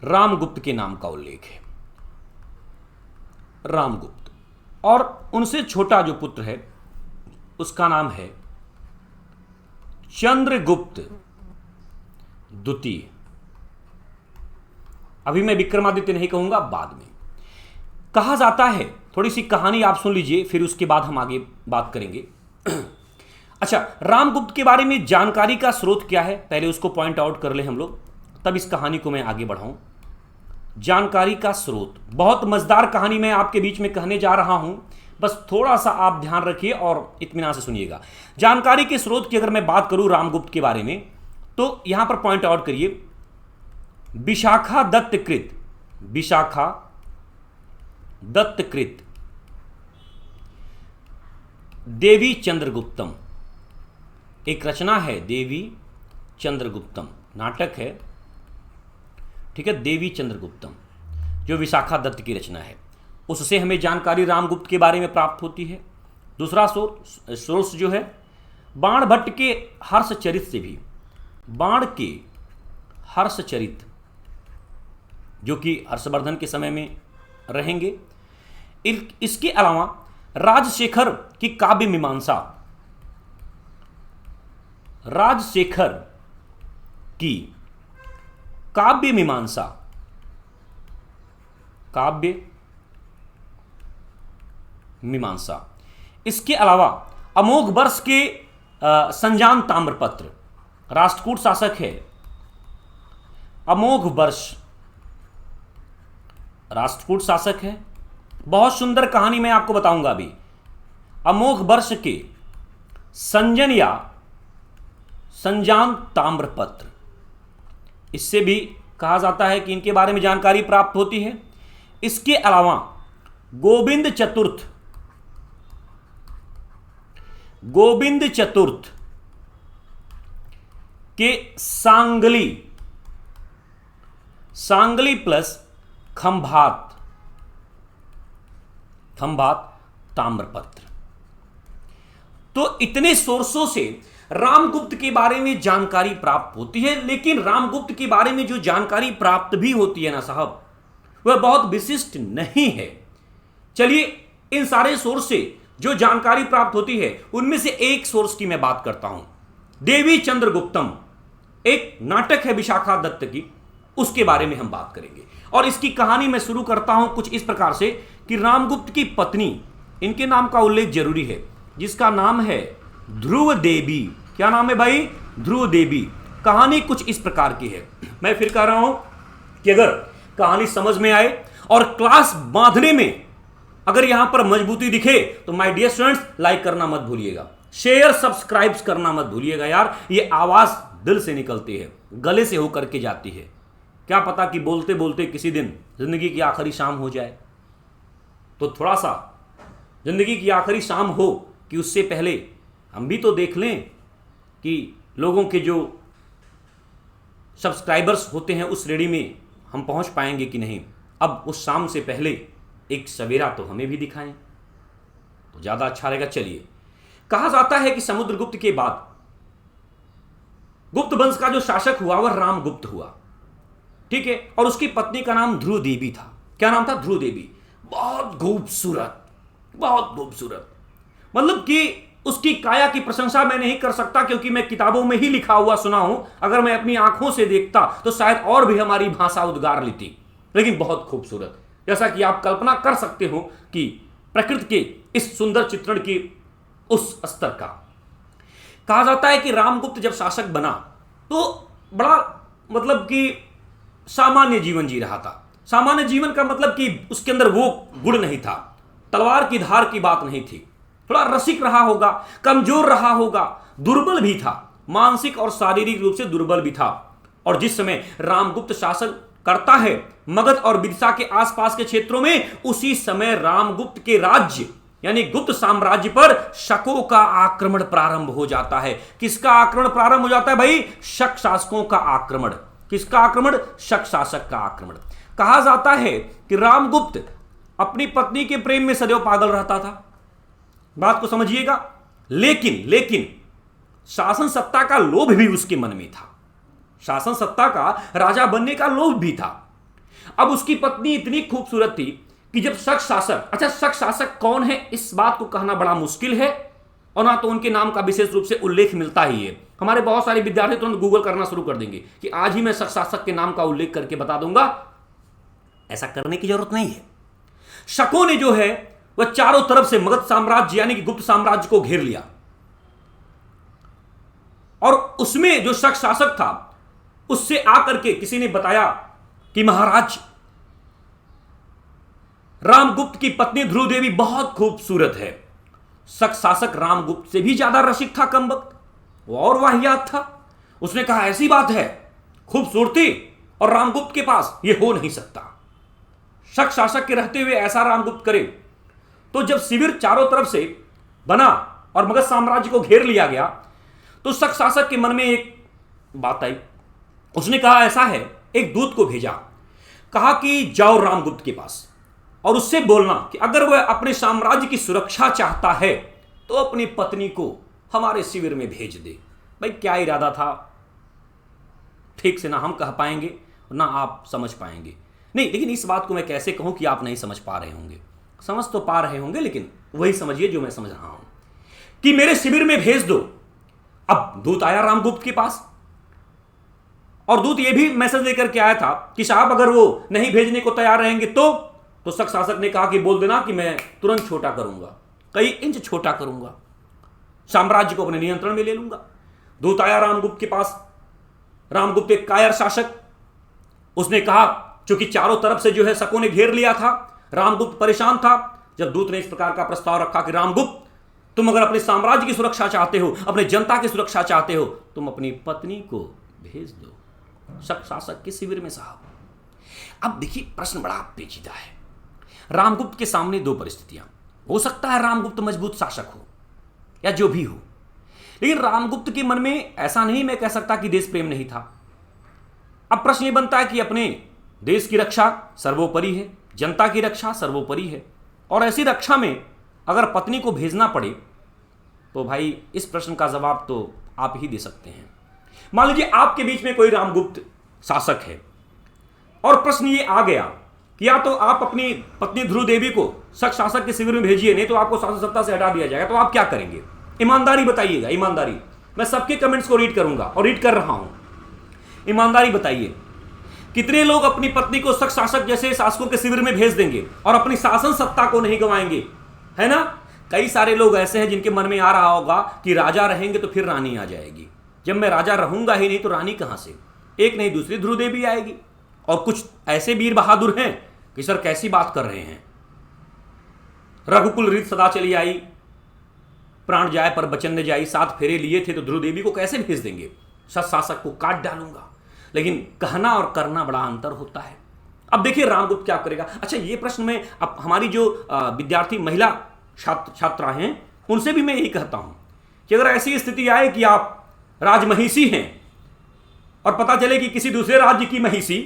रामगुप्त के नाम का उल्लेख है, रामगुप्त। और उनसे छोटा जो पुत्र है उसका नाम है चंद्रगुप्त द्वितीय। अभी मैं विक्रमादित्य नहीं कहूंगा, बाद में। कहा जाता है, थोड़ी सी कहानी आप सुन लीजिए, फिर उसके बाद हम आगे बात करेंगे। अच्छा, रामगुप्त के बारे में जानकारी का स्रोत क्या है, पहले उसको पॉइंट आउट कर ले हम लोग, तब इस कहानी को मैं आगे बढ़ाऊं। जानकारी का स्रोत, बहुत मजेदार कहानी मैं आपके बीच में कहने जा रहा हूं, बस थोड़ा सा आप ध्यान रखिए और इत्मीनान से सुनिएगा। जानकारी के स्रोत की अगर मैं बात करूं रामगुप्त के बारे में, तो यहां पर पॉइंट आउट करिए, विशाखा दत्तकृत, विशाखा दत्तकृत देवी चंद्रगुप्तम, एक रचना है देवी चंद्रगुप्तम, नाटक है, ठीक है, देवी चंद्रगुप्तम, जो विशाखा दत्त की रचना है, उससे हमें जानकारी रामगुप्त के बारे में प्राप्त होती है। दूसरा सोर्स जो है बाण भट्ट के हर्षचरित से भी, बाण के हर्षचरित जो कि हर्षवर्धन के समय में रहेंगे। इसके अलावा राजशेखर की काव्य मीमांसा, राजशेखर की काव्य मीमांसा, काव्य मीमांसा। इसके अलावा अमोघ वर्ष के संजान ताम्रपत्र, राष्ट्रकूट शासक है अमोघ वर्ष, राष्ट्रकूट शासक है। बहुत सुंदर कहानी मैं आपको बताऊंगा अभी। अमोघ वर्ष के संजन या संजान ताम्रपत्र, इससे भी कहा जाता है कि इनके बारे में जानकारी प्राप्त होती है। इसके अलावा गोविंद चतुर्थ के सांगली प्लस खंभात ताम्रपत्र। तो इतने सोर्सों से रामगुप्त के बारे में जानकारी प्राप्त होती है, लेकिन रामगुप्त के बारे में जो जानकारी प्राप्त भी होती है ना साहब, वह बहुत विशिष्ट नहीं है। चलिए इन सारे सोर्स से जो जानकारी प्राप्त होती है उनमें से एक सोर्स की मैं बात करता हूं। देवी चंद्रगुप्तम एक नाटक है विशाखा दत्त की, उसके बारे में हम बात करेंगे। और इसकी कहानी मैं शुरू करता हूं कुछ इस प्रकार से कि रामगुप्त की पत्नी, इनके नाम का उल्लेख जरूरी है, जिसका नाम है ध्रुव देवी। क्या नाम है भाई? ध्रुव देवी। कहानी कुछ इस प्रकार की है। मैं फिर कह रहा हूं कि अगर कहानी समझ में आए और क्लास बांधने में अगर यहां पर मजबूती दिखे तो माय डियर स्टूडेंट्स लाइक करना मत भूलिएगा, शेयर सब्सक्राइब करना मत भूलिएगा। यार ये आवाज दिल से निकलती है, गले से होकर के जाती है। क्या पता कि बोलते बोलते किसी दिन जिंदगी की आखिरी शाम हो जाए, तो थोड़ा सा जिंदगी की आखिरी शाम हो कि उससे पहले हम भी तो देख लें कि लोगों के जो सब्सक्राइबर्स होते हैं उस श्रेणी में हम पहुंच पाएंगे कि नहीं। अब उस शाम से पहले एक सवेरा तो हमें भी दिखाएं तो ज़्यादा अच्छा रहेगा। चलिए, कहा जाता है कि समुद्रगुप्त के बाद गुप्त वंश का जो शासक हुआ वह रामगुप्त हुआ, ठीक है। और उसकी पत्नी का नाम ध्रुव देवी था। क्या नाम था? ध्रुव देवी। बहुत खूबसूरत, बहुत खूबसूरत, मतलब कि उसकी काया की प्रशंसा मैं नहीं कर सकता क्योंकि मैं किताबों में ही लिखा हुआ सुना हूं। अगर मैं अपनी आंखों से देखता तो शायद और भी हमारी भाषा उद्गार लेती, लेकिन बहुत खूबसूरत। जैसा कि आप कल्पना कर सकते हो कि प्रकृति के इस सुंदर चित्रण की उस स्तर का। कहा जाता है कि रामगुप्त जब शासक बना तो बड़ा मतलब कि सामान्य जीवन जी रहा था। सामान्य जीवन का मतलब कि उसके अंदर वो गुण नहीं था, तलवार की धार की बात नहीं थी। थोड़ा रसिक रहा होगा, कमजोर रहा होगा, दुर्बल भी था, मानसिक और शारीरिक रूप से दुर्बल भी था। और जिस समय रामगुप्त शासन करता है मगध और विदिशा के आसपास के क्षेत्रों में, उसी समय रामगुप्त के राज्य यानी गुप्त साम्राज्य पर शकों का आक्रमण प्रारंभ हो जाता है। किसका आक्रमण प्रारंभ हो जाता है भाई? शक शासकों का आक्रमण। किसका आक्रमण? शक शासक का आक्रमण। कहा जाता है कि रामगुप्त अपनी पत्नी के प्रेम में सदैव पागल रहता था, बात को समझिएगा। लेकिन शासन सत्ता का लोभ भी उसके मन में था, शासन सत्ता का, राजा बनने का लोभ भी था। अब उसकी पत्नी इतनी खूबसूरत थी कि जब शक शासक, अच्छा शक शासक कौन है इस बात को कहना बड़ा मुश्किल है, और ना तो उनके नाम का विशेष रूप से उल्लेख मिलता ही है। हमारे बहुत सारे विद्यार्थी तुरंत गूगल करना शुरू कर देंगे कि आज ही मैं शक शासक के नाम का उल्लेख करके बता दूंगा। ऐसा करने की जरूरत नहीं है। शकों ने जो है वह चारों तरफ से मगध साम्राज्य यानी कि गुप्त साम्राज्य को घेर लिया, और उसमें जो शक शासक था उससे आकर के किसी ने बताया कि महाराज रामगुप्त की पत्नी ध्रुव देवी बहुत खूबसूरत है। शक शासक रामगुप्त से भी ज्यादा रसिक था, कमबख्त, वो और वाहियात था। उसने कहा ऐसी बात है, खूबसूरती और रामगुप्त के पास यह हो नहीं सकता। शक शासक के रहते हुए ऐसा रामगुप्त करे। तो जब शिविर चारों तरफ से बना और मगध साम्राज्य को घेर लिया गया तो शक शासक के मन में एक बात आई। उसने कहा ऐसा है, एक दूत को भेजा, कहा कि जाओ रामगुप्त के पास और उससे बोलना कि अगर वह अपने साम्राज्य की सुरक्षा चाहता है तो अपनी पत्नी को हमारे शिविर में भेज दे। भाई क्या इरादा था ठीक से ना हम कह पाएंगे ना आप समझ पाएंगे। नहीं, लेकिन इस बात को मैं कैसे कहूं कि आप नहीं समझ पा रहे होंगे। समझ तो पा रहे होंगे, लेकिन वही समझिए जो मैं समझ रहा हूं कि मेरे शिविर में भेज दो। अब दूत आया रामगुप्त के पास और दूत यह भी मैसेज लेकर के आया था कि साहब अगर वो नहीं भेजने को तैयार रहेंगे तो शक शासक ने कहा कि बोल देना कि मैं तुरंत छोटा करूंगा, कई इंच छोटा करूंगा, साम्राज्य को अपने नियंत्रण में ले लूंगा। दूत आया रामगुप्त के पास। रामगुप्त एक कायर शासक, उसने कहा, चूंकि चारों तरफ से जो है शकों ने घेर लिया था, रामगुप्त परेशान था। जब दूत ने इस प्रकार का प्रस्ताव रखा कि रामगुप्त, तुम अगर अपने साम्राज्य की सुरक्षा चाहते हो, अपने जनता की सुरक्षा चाहते हो, तुम अपनी पत्नी को भेज दो शक शासक के शिविर में साहब। अब देखिए, प्रश्न बड़ा पेचीदा है। रामगुप्त के सामने दो परिस्थितियां, हो सकता है रामगुप्त मजबूत शासक हो या जो भी हो, लेकिन रामगुप्त के मन में ऐसा नहीं मैं कह सकता कि देश प्रेम नहीं था। अब प्रश्न यह बनता है कि अपने देश की रक्षा सर्वोपरि है, जनता की रक्षा सर्वोपरि है, और ऐसी रक्षा में अगर पत्नी को भेजना पड़े तो भाई इस प्रश्न का जवाब तो आप ही दे सकते हैं। मान लीजिए आपके बीच में कोई रामगुप्त शासक है और प्रश्न ये आ गया कि या तो आप अपनी पत्नी ध्रुव देवी को शक शासक के शिविर में भेजिए, नहीं तो आपको शासन सत्ता से हटा दिया जाएगा, तो आप क्या करेंगे? ईमानदारी बताइएगा, ईमानदारी। मैं सबके कमेंट्स को रीड करूंगा और रीड कर रहा हूं। ईमानदारी बताइए, कितने लोग अपनी पत्नी को शक शासक जैसे शासकों के शिविर में भेज देंगे और अपनी शासन सत्ता को नहीं गंवाएंगे? है ना? कई सारे लोग ऐसे हैं जिनके मन में आ रहा होगा कि राजा रहेंगे तो फिर रानी आ जाएगी, जब मैं राजा रहूंगा ही नहीं तो रानी कहां से? एक नहीं दूसरी ध्रुव देवी आएगी। और कुछ ऐसे वीर बहादुर हैं कि सर कैसी बात कर रहे हैं, रघुकुल रीत सदा चली आई, प्राण जाए पर बचन न जाई, 7 फेरे लिए थे तो ध्रुव देवी को कैसे भेज देंगे? शक शासक को काट डालूंगा। लेकिन कहना और करना बड़ा अंतर होता है। अब देखिए रामगुप्त क्या करेगा। अच्छा, ये प्रश्न में अब हमारी जो विद्यार्थी महिला छात्रा हैं उनसे भी मैं यही कहता हूं कि अगर ऐसी स्थिति आए कि आप राजमहिषी हैं और पता चले कि किसी दूसरे राज्य की महिषी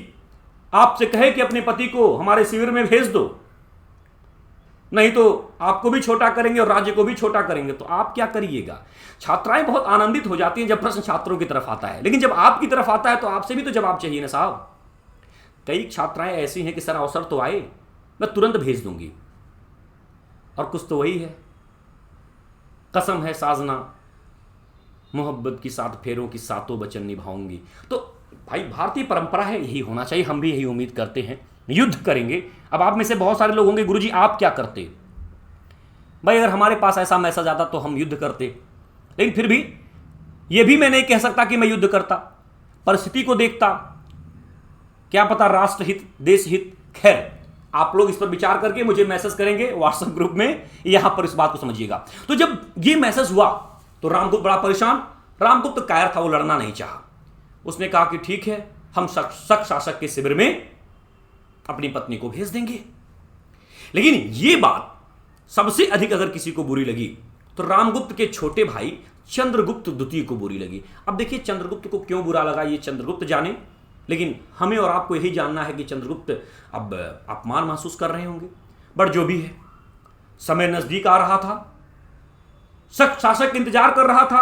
आपसे कहे कि अपने पति को हमारे शिविर में भेज दो, नहीं तो आपको भी छोटा करेंगे और राज्य को भी छोटा करेंगे, तो आप क्या करिएगा? छात्राएं बहुत आनंदित हो जाती हैं जब प्रश्न छात्रों की तरफ आता है, लेकिन जब आपकी तरफ आता है तो आपसे भी तो जवाब चाहिए ना साहब। कई छात्राएं ऐसी हैं कि सर अवसर तो आए, मैं तुरंत भेज दूंगी, और कुछ तो वही है, कसम है साजना मोहब्बत की 7 फेरों की 7 वचन निभाऊंगी। तो भाई भारतीय परंपरा है, यही होना चाहिए, हम भी यही उम्मीद करते हैं। युद्ध करेंगे। अब आप में से बहुत सारे लोग होंगे, गुरुजी आप क्या करते? भाई अगर हमारे पास ऐसा मैसेज आता तो हम युद्ध करते, लेकिन फिर भी यह भी मैं नहीं कह सकता कि मैं युद्ध करता, परिस्थिति को देखता, क्या पता राष्ट्रहित, देश हित। खैर, आप लोग इस पर विचार करके मुझे मैसेज करेंगे व्हाट्सएप ग्रुप में, यहां पर इस बात को समझिएगा। तो जब ये मैसेज हुआ तो रामगुप्त बड़ा परेशान। रामगुप्त कायर था, वो लड़ना नहीं चाहा। उसने कहा कि ठीक है, हम शक शासक के शिविर में अपनी पत्नी को भेज देंगे। लेकिन यह बात सबसे अधिक अगर किसी को बुरी लगी तो रामगुप्त के छोटे भाई चंद्रगुप्त द्वितीय को बुरी लगी। अब देखिए चंद्रगुप्त को क्यों बुरा लगा ये चंद्रगुप्त जाने, लेकिन हमें और आपको यही जानना है कि चंद्रगुप्त अब अपमान महसूस कर रहे होंगे। बट जो भी है, समय नजदीक आ रहा था, शक शासक इंतजार कर रहा था,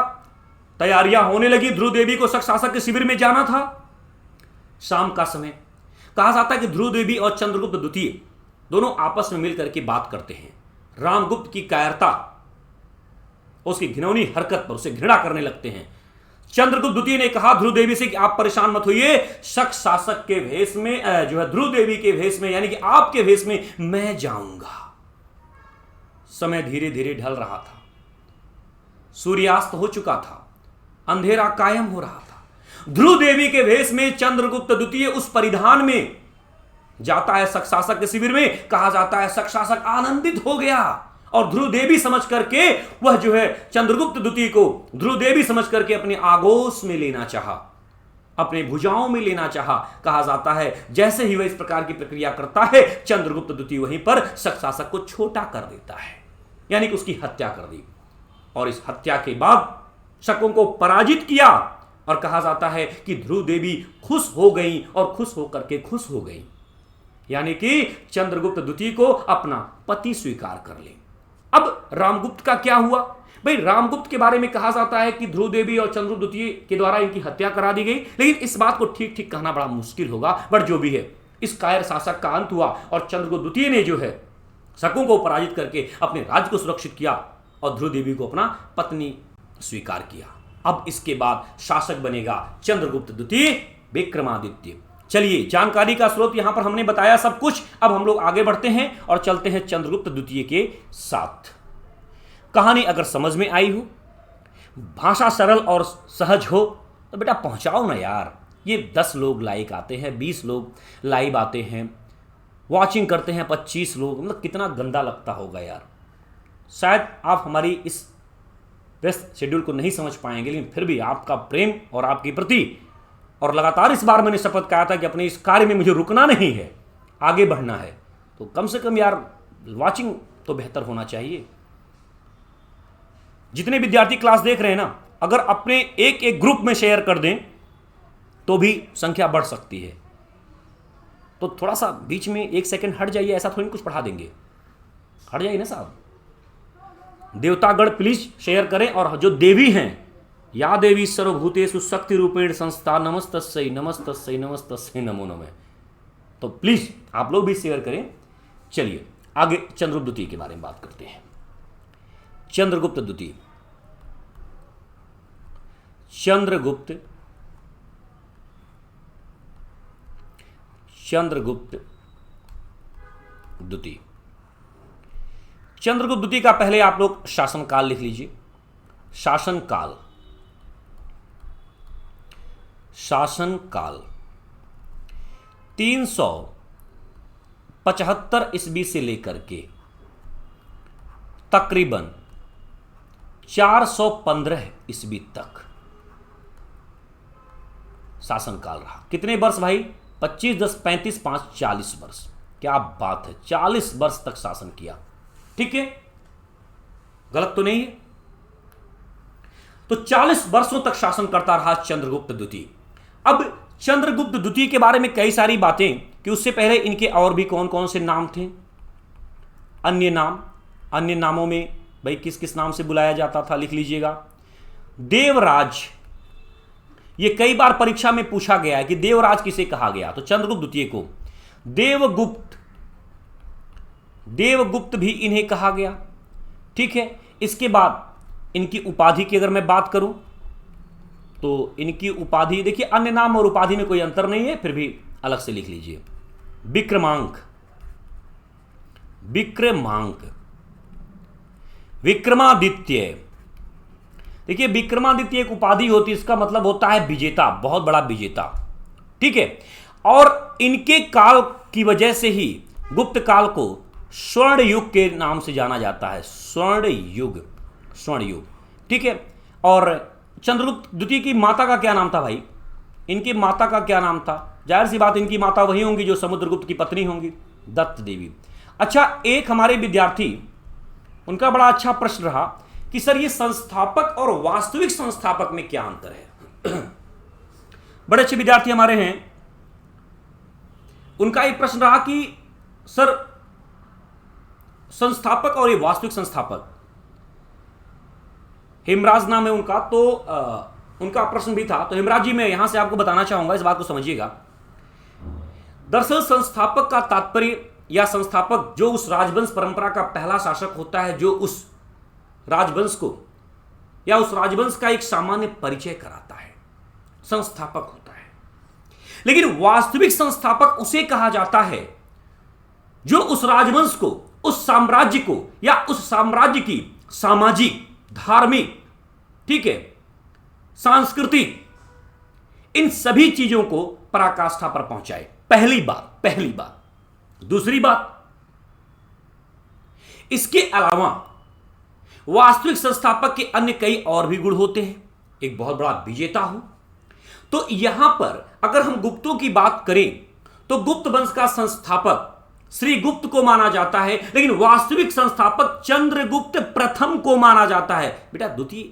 तैयारियां होने लगी, ध्रुव देवी को शक शासक के शिविर में जाना था। शाम का समय, कहा जाता है कि ध्रुव देवी और चंद्रगुप्त द्वितीय दोनों आपस में मिलकर के बात करते हैं। रामगुप्त की कायरता, उसकी घिनौनी हरकत पर उसे घृणा करने लगते हैं। चंद्रगुप्त द्वितीय ने कहा ध्रुव देवी से कि आप परेशान मत होइए, शक शासक के भेष में जो है ध्रुव देवी के भेष में, यानी कि आपके भेष में मैं जाऊंगा। समय धीरे धीरे ढल रहा था, सूर्यास्त हो चुका था, अंधेरा कायम हो रहा था। ध्रुव देवी के भेष में चंद्रगुप्त द्वितीय उस परिधान में जाता है शक शासक के शिविर में। कहा जाता है शक शासक आनंदित हो गया और ध्रुव देवी समझ करके वह जो है चंद्रगुप्त द्वितीय को ध्रुव देवी समझ करके अपने आगोश में लेना चाहा, अपने भुजाओं में लेना चाहा। कहा जाता है जैसे ही वह इस प्रकार की प्रक्रिया करता है, चंद्रगुप्त द्वितीय वहीं पर शक शासक को छोटा कर देता है, यानी कि उसकी हत्या कर दी। और इस हत्या के बाद शकों को पराजित किया और कहा जाता है कि ध्रुव देवी खुश हो गई और खुश होकर के खुश हो गई, यानी कि चंद्रगुप्त द्वितीय को अपना पति स्वीकार कर ले। अब रामगुप्त का क्या हुआ? भाई रामगुप्त के बारे में कहा जाता है कि ध्रुव देवी और चंद्रगुप्त द्वितीय के द्वारा इनकी हत्या करा दी गई, लेकिन इस बात को ठीक ठीक कहना बड़ा मुश्किल होगा। बट जो भी है, इस कायर शासक का अंत हुआ और चंद्रगुप्त द्वितीय ने जो है शकों को पराजित करके अपने राज्य को सुरक्षित किया और ध्रुव देवी को अपना पत्नी स्वीकार किया। अब इसके बाद शासक बनेगा चंद्रगुप्त द्वितीय विक्रमादित्य। चलिए, जानकारी का स्रोत यहां पर हमने बताया सब कुछ। अब हम लोग आगे बढ़ते हैं और चलते हैं चंद्रगुप्त द्वितीय के साथ। कहानी अगर समझ में आई हो, भाषा सरल और सहज हो तो बेटा पहुंचाओ ना यार। ये 10 लोग लाइक आते हैं, 20 लोग लाइव आते हैं, वॉचिंग करते हैं 25 लोग, मतलब कितना गंदा लगता होगा यार। शायद आप हमारी इस व्यस्त शेड्यूल को नहीं समझ पाएंगे, लेकिन फिर भी आपका प्रेम और आपके प्रति, और लगातार इस बार मैंने शपथ कहा था कि अपने इस कार्य में मुझे रुकना नहीं है, आगे बढ़ना है, तो कम से कम यार वॉचिंग तो बेहतर होना चाहिए। जितने विद्यार्थी क्लास देख रहे हैं ना, अगर अपने एक एक ग्रुप में शेयर कर दें तो भी संख्या बढ़ सकती है। तो थोड़ा सा बीच में 1 सेकंड हट जाइए, ऐसा थोड़ी कुछ पढ़ा देंगे, हट जाइए ना साहब। देवतागण प्लीज शेयर करें, और जो देवी हैं, या देवी सर्वभूतेषु शक्ति रूपेण संस्था नमस्तस्यै नमस्तस्यै नमस्तस्यै नमो नमः, तो प्लीज आप लोग भी शेयर करें। चलिए आगे चंद्रगुप्त द्वितीय के बारे में बात करते हैं। चंद्रगुप्त द्वितीय, चंद्रगुप्त द्वितीय। चंद्रगुप्त द्वितीय का पहले आप लोग शासनकाल लिख लीजिए। शासनकाल 375 ईस्वी से लेकर के तकरीबन 415 ईस्वी तक शासनकाल रहा। कितने वर्ष भाई? 25 10 35 5 40 वर्ष। क्या बात है, 40 वर्ष तक शासन किया। ठीक है, गलत तो नहीं है। तो 40 वर्षों तक शासन करता रहा चंद्रगुप्त द्वितीय। अब चंद्रगुप्त द्वितीय के बारे में कई सारी बातें कि उससे पहले इनके और भी कौन कौन से नाम थे, अन्य नाम। अन्य नामों में भाई किस किस नाम से बुलाया जाता था, लिख लीजिएगा। देवराज, ये कई बार परीक्षा में पूछा गया है कि देवराज किसे कहा गया, तो चंद्रगुप्त द्वितीय को देवगुप्त, देवगुप्त भी इन्हें कहा गया। ठीक है, इसके बाद इनकी उपाधि की अगर मैं बात करूं तो इनकी उपाधि देखिए, अन्य नाम और उपाधि में कोई अंतर नहीं है, फिर भी अलग से लिख लीजिए। विक्रमांक, विक्रमांक, विक्रमादित्य। देखिए विक्रमादित्य एक उपाधि होती है, इसका मतलब होता है विजेता, बहुत बड़ा विजेता। ठीक है, और इनके काल की वजह से ही गुप्त काल को स्वर्ण युग के नाम से जाना जाता है। स्वर्ण युग, स्वर्ण युग। ठीक है, और चंद्रगुप्त द्वितीय की माता का क्या नाम था भाई? इनकी माता का क्या नाम था? जाहिर सी बात इनकी माता वही होंगी जो समुद्रगुप्त की पत्नी होंगी, दत्त देवी। अच्छा, एक हमारे विद्यार्थी, उनका बड़ा अच्छा प्रश्न रहा कि सर ये संस्थापक और वास्तविक संस्थापक में क्या अंतर है। बड़े अच्छे विद्यार्थी हमारे हैं, उनका एक प्रश्न रहा कि सर संस्थापक और ये वास्तविक संस्थापक, हेमराज नाम है उनका, तो उनका प्रश्न भी था। तो हेमराज जी, मैं यहां से आपको बताना चाहूंगा, इस बात को समझिएगा। दरअसल संस्थापक का तात्पर्य या संस्थापक जो उस राजवंश परंपरा का पहला शासक होता है, जो उस राजवंश को या उस राजवंश का एक सामान्य परिचय कराता है, संस्थापक होता है। लेकिन वास्तविक संस्थापक उसे कहा जाता है जो उस राजवंश को, उस साम्राज्य को या उस साम्राज्य की सामाजिक, धार्मिक, ठीक है, सांस्कृतिक, इन सभी चीजों को पराकाष्ठा पर पहुंचाए। पहली बात, पहली बात। दूसरी बात, इसके अलावा वास्तविक संस्थापक के अन्य कई और भी गुण होते हैं। एक बहुत बड़ा विजेता हो। तो यहां पर अगर हम गुप्तों की बात करें तो गुप्त वंश का संस्थापक श्री गुप्त को माना जाता है, लेकिन वास्तविक संस्थापक चंद्रगुप्त प्रथम को माना जाता है। बेटा द्वितीय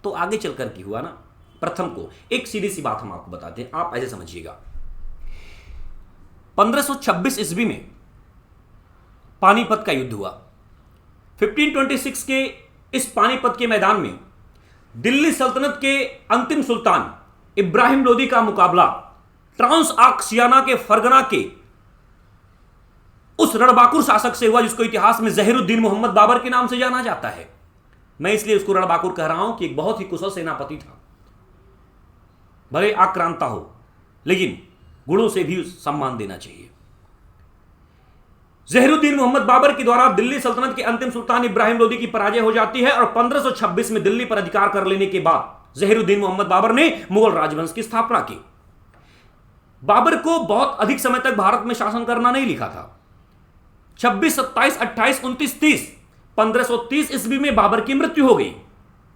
तो आगे चलकर की हुआ ना, प्रथम को। एक सीधी सी बात हम आपको बताते हैं, आप ऐसे समझिएगा। 1526 ईस्वी में पानीपत का युद्ध हुआ। 1526 के इस पानीपत के मैदान में दिल्ली सल्तनत के अंतिम सुल्तान इब्राहिम लोदी का मुकाबला ट्रांसआक्सियाना के फरगना के उस रणबांकुर शासक से हुआ जिसको इतिहास में जहीरुद्दीन मोहम्मद बाबर के नाम से जाना जाता है। मैं इसलिए उसको रणबांकुर कह रहा हूं कि एक बहुत ही कुशल सेनापति था। भले आक्रांता हो, लेकिन गुणों से भी सम्मान देना चाहिए। जहीरुद्दीन मोहम्मद बाबर के द्वारा दिल्ली सल्तनत के अंतिम सुल्तान इब्राहिम लोदी की पराजय हो जाती है और 1526 में दिल्ली पर अधिकार कर लेने के बाद जहीरुद्दीन मोहम्मद बाबर ने मुगल राजवंश की स्थापना की। बाबर को बहुत अधिक समय तक भारत में शासन करना नहीं लिखा था। 26, 27, 28, 29, 30, 1530 ईस्वी में बाबर की मृत्यु हो गई।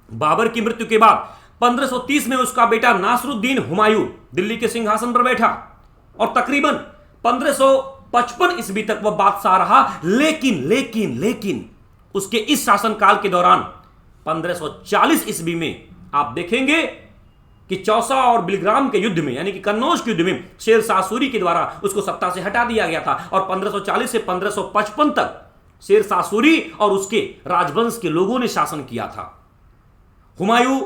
बाबर की मृत्यु के बाद 1530 में उसका बेटा नासरुद्दीन हुमायूं दिल्ली के सिंहासन पर बैठा और तकरीबन 1555 ईस्वी तक वह बादशाह रहा। लेकिन उसके इस शासनकाल के दौरान 1540 ईस्वी में आप देखेंगे कि चौसा और बिलग्राम के युद्ध में, यानी कि कन्नौज के युद्ध में शेर शाह सूरी के द्वारा उसको सत्ता से हटा दिया गया था और 1540 से 1555 तक शेर शाह सूरी और उसके राजवंश के लोगों ने शासन किया था। हुमायूं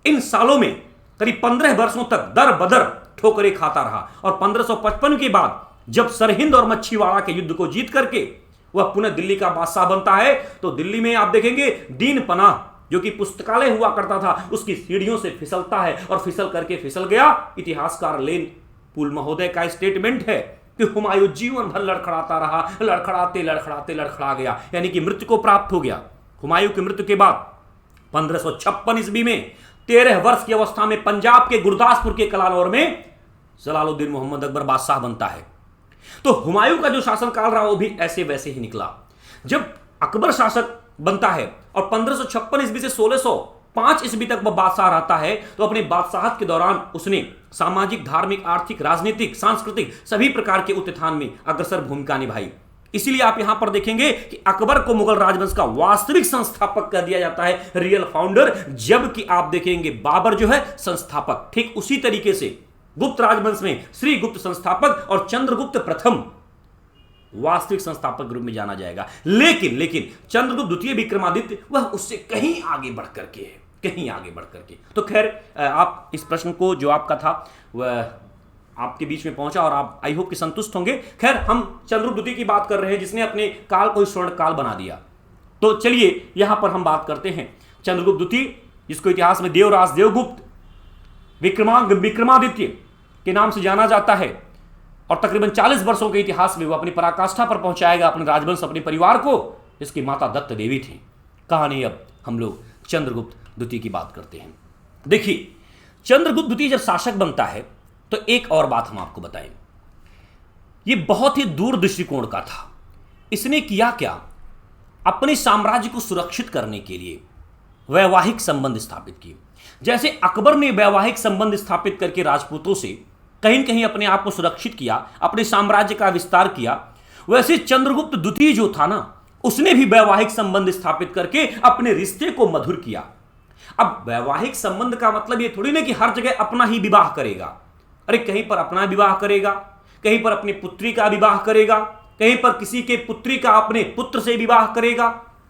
इन सालों में करीब 15 वर्षों तक दर बदर ठोकरें खाता रहा और 1555 के बाद जब सरहिंद और मच्छीवाड़ा के युद्ध को जीत करके वह पुनः दिल्ली का बादशाह बनता है तो दिल्ली में आप देखेंगे दीन पनाह जो कि पुस्तकालय हुआ करता था उसकी सीढ़ियों से फिसलता है और फिसल गया। इतिहासकार लेन पुल महोदय का स्टेटमेंट है कि हुमायूं जीवन भर लड़खड़ाता रहा, लड़खड़ाते लड़खड़ा गया, यानी कि मृत्यु को प्राप्त हो गया। हुमायूं की मृत्यु के बाद 1556 ईस्वी में 13 वर्ष की अवस्था में पंजाब के गुरदासपुर के कलानौर में जलालुद्दीन मोहम्मद अकबर बादशाह बनता है। तो हुमायूं का जो शासनकाल रहा वो भी ऐसे वैसे ही निकला। जब अकबर शासक बनता है और 1556 ईस्वी से 1605 ईस्वी तक वह बादशाह रहता है तो अपने बादशाहत के दौरान उसने सामाजिक, धार्मिक, आर्थिक, राजनीतिक, सांस्कृतिक सभी प्रकार के उत्थान में अग्रसर भूमिका निभाई। इसीलिए आप यहां पर देखेंगे कि अकबर को मुगल राजवंश का वास्तविक संस्थापक कर दिया जाता है, रियल फाउंडर, जबकि आप देखेंगे बाबर जो है संस्थापक। ठीक उसी तरीके से गुप्त राजवंश में श्री गुप्त संस्थापक और चंद्रगुप्त प्रथम वास्तविक संस्थापक के रूप में जाना जाएगा। लेकिन चंद्रगुप्त द्वितीय विक्रमादित्य वह उससे कहीं आगे बढ़ करके है, तो खैर आप इस प्रश्न को जो आपका था वह आपके बीच में पहुंचा और आप आई होप कि संतुष्ट होंगे। खैर हम चंद्रगुप्त द्वितीय की बात कर रहे हैं जिसने अपने काल को स्वर्ण काल बना दिया। तो चलिए यहां पर हम बात करते हैं चंद्रगुप्त द्वितीय, जिसको इतिहास में देवराज देवगुप्त विक्रमादित्य के नाम से जाना जाता है और तकरीबन 40 वर्षों के इतिहास में वो अपनी पराकाष्ठा पर पहुंचाएगा अपने राजवंश, अपने परिवार को। इसकी माता दत्त देवी थी। कहानी अब हम लोग चंद्रगुप्त द्वितीय की बात करते हैं। देखिए चंद्रगुप्त द्वितीय जब शासक बनता है तो एक और बात हम आपको बताएं, ये बहुत ही दूर दृष्टिकोण का था। इसने किया क्या, अपने साम्राज्य को सुरक्षित करने के लिए वैवाहिक संबंध स्थापित किए। जैसे अकबर ने वैवाहिक संबंध स्थापित करके राजपूतों से कहीं न कहीं अपने आप को सुरक्षित किया, अपने साम्राज्य का विस्तार किया, वैसे चंद्रगुप्त द्वितीय जो था ना उसने भी वैवाहिक संबंध स्थापित करके अपने रिश्ते को मधुर किया। अब वैवाहिक संबंध का मतलब ये थोड़ी ना कि हर जगह अपना ही विवाह करेगा। अरे कहीं पर अपना विवाह करेगा, कहीं पर अपनी पुत्री का विवाह करेगा, कहीं पर किसी के पुत्री का अपने पुत्र से विवाह करेगा।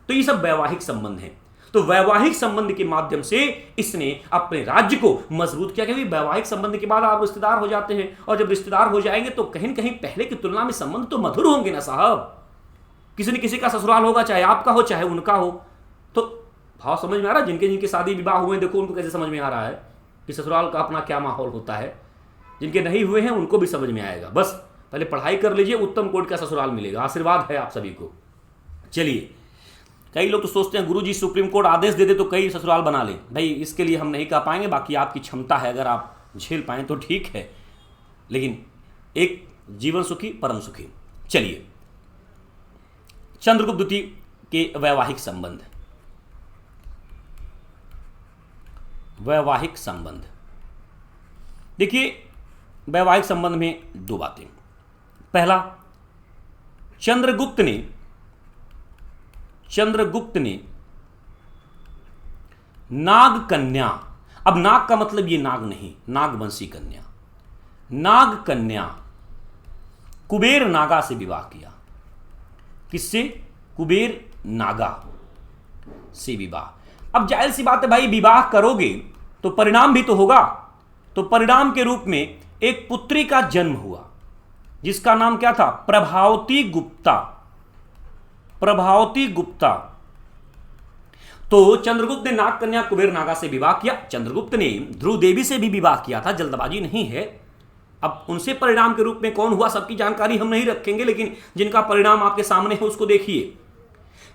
तो ये सब वैवाहिक संबंध है। तो वैवाहिक संबंध के माध्यम से इसने अपने राज्य को मजबूत किया, क्योंकि वैवाहिक संबंध के बाद आप रिश्तेदार हो जाते हैं और जब रिश्तेदार हो जाएंगे तो कहीं न कहीं पहले की तुलना में संबंध तो मधुर होंगे ना साहब। किसी न किसी का ससुराल होगा, चाहे आपका हो चाहे उनका हो। तो भाव समझ में आ रहा है? जिनके जिनके शादी विवाह हुए हैं देखो उनको कैसे समझ में आ रहा है कि ससुराल का अपना क्या माहौल होता है। जिनके नहीं हुए हैं उनको भी समझ में आएगा। बस पहले पढ़ाई कर लीजिए, उत्तम कोटि का ससुराल मिलेगा। आशीर्वाद है आप सभी को। चलिए, कई लोग तो सोचते हैं गुरुजी सुप्रीम कोर्ट आदेश दे दे तो कई ससुराल बना ले। भाई इसके लिए हम नहीं कह पाएंगे, बाकी आपकी क्षमता है, अगर आप झेल पाएं तो ठीक है, लेकिन एक जीवन सुखी परम सुखी। चलिए, चंद्रगुप्त द्वितीय के वैवाहिक संबंध। वैवाहिक संबंध देखिए, वैवाहिक संबंध में दो बातें। पहला, चंद्रगुप्त ने नाग कन्या, अब नाग का मतलब ये नाग नहीं, नागवंशी कन्या, नाग कन्या कुबेर नागा से विवाह किया। किससे? कुबेर नागा से विवाह। अब जाहिर सी बात है भाई, विवाह करोगे तो परिणाम भी तो होगा। तो परिणाम के रूप में एक पुत्री का जन्म हुआ जिसका नाम क्या था? प्रभावती गुप्ता। प्रभावती गुप्ता। तो चंद्रगुप्त ने नाग कन्या कुबेर नागा से विवाह किया। चंद्रगुप्त ने ध्रुव देवी से भी विवाह किया था, जल्दबाजी नहीं है। अब उनसे परिणाम के रूप में कौन हुआ सबकी जानकारी हम नहीं रखेंगे, लेकिन जिनका परिणाम आपके सामने है उसको देखिए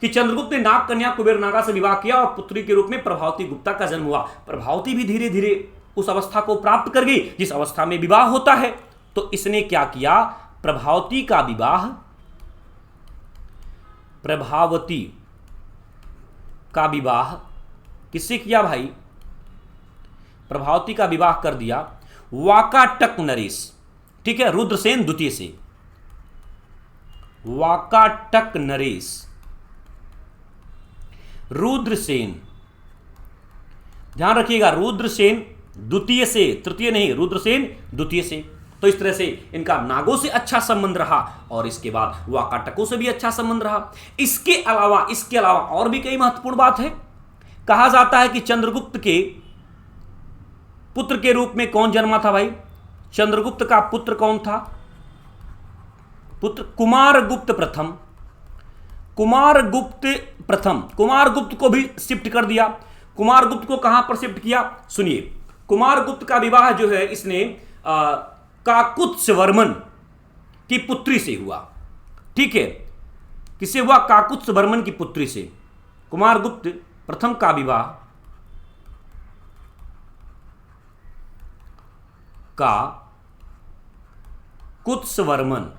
कि चंद्रगुप्त ने नाग कन्या कुबेर नागा से विवाह किया और पुत्री के रूप में प्रभावती गुप्ता का जन्म हुआ। प्रभावती भी धीरे धीरे उस अवस्था को प्राप्त कर गई जिस अवस्था में विवाह होता है। तो इसने क्या किया, प्रभावती का विवाह, प्रभावती का विवाह किससे किया भाई, प्रभावती का विवाह कर दिया वाकाटक नरेश, ठीक है, रुद्रसेन द्वितीय से। वाकाटक नरेश, रुद्रसेन, ध्यान रखिएगा, रुद्रसेन द्वितीय से, तृतीय नहीं, रुद्रसेन द्वितीय से। तो इस तरह से इनका नागों से अच्छा संबंध रहा और इसके बाद वाकाटकों से भी अच्छा संबंध रहा। इसके अलावा और भी कई महत्वपूर्ण बात है। कहा जाता है कि चंद्रगुप्त के पुत्र के रूप में कौन जन्मा था भाई, चंद्रगुप्त का पुत्र कौन था, पुत्र कुमारगुप्त प्रथम। कुमारगुप्त को भी शिफ्ट कर दिया। कुमारगुप्त को कहां पर शिफ्ट किया, सुनिए, कुमारगुप्त का विवाह जो है इसने काकुत्स्यवर्मन की पुत्री से हुआ, ठीक है, किससे हुआ, काकुत्स्यवर्मन की पुत्री से। कुमारगुप्त प्रथम का विवाह काकुत्स्यवर्मन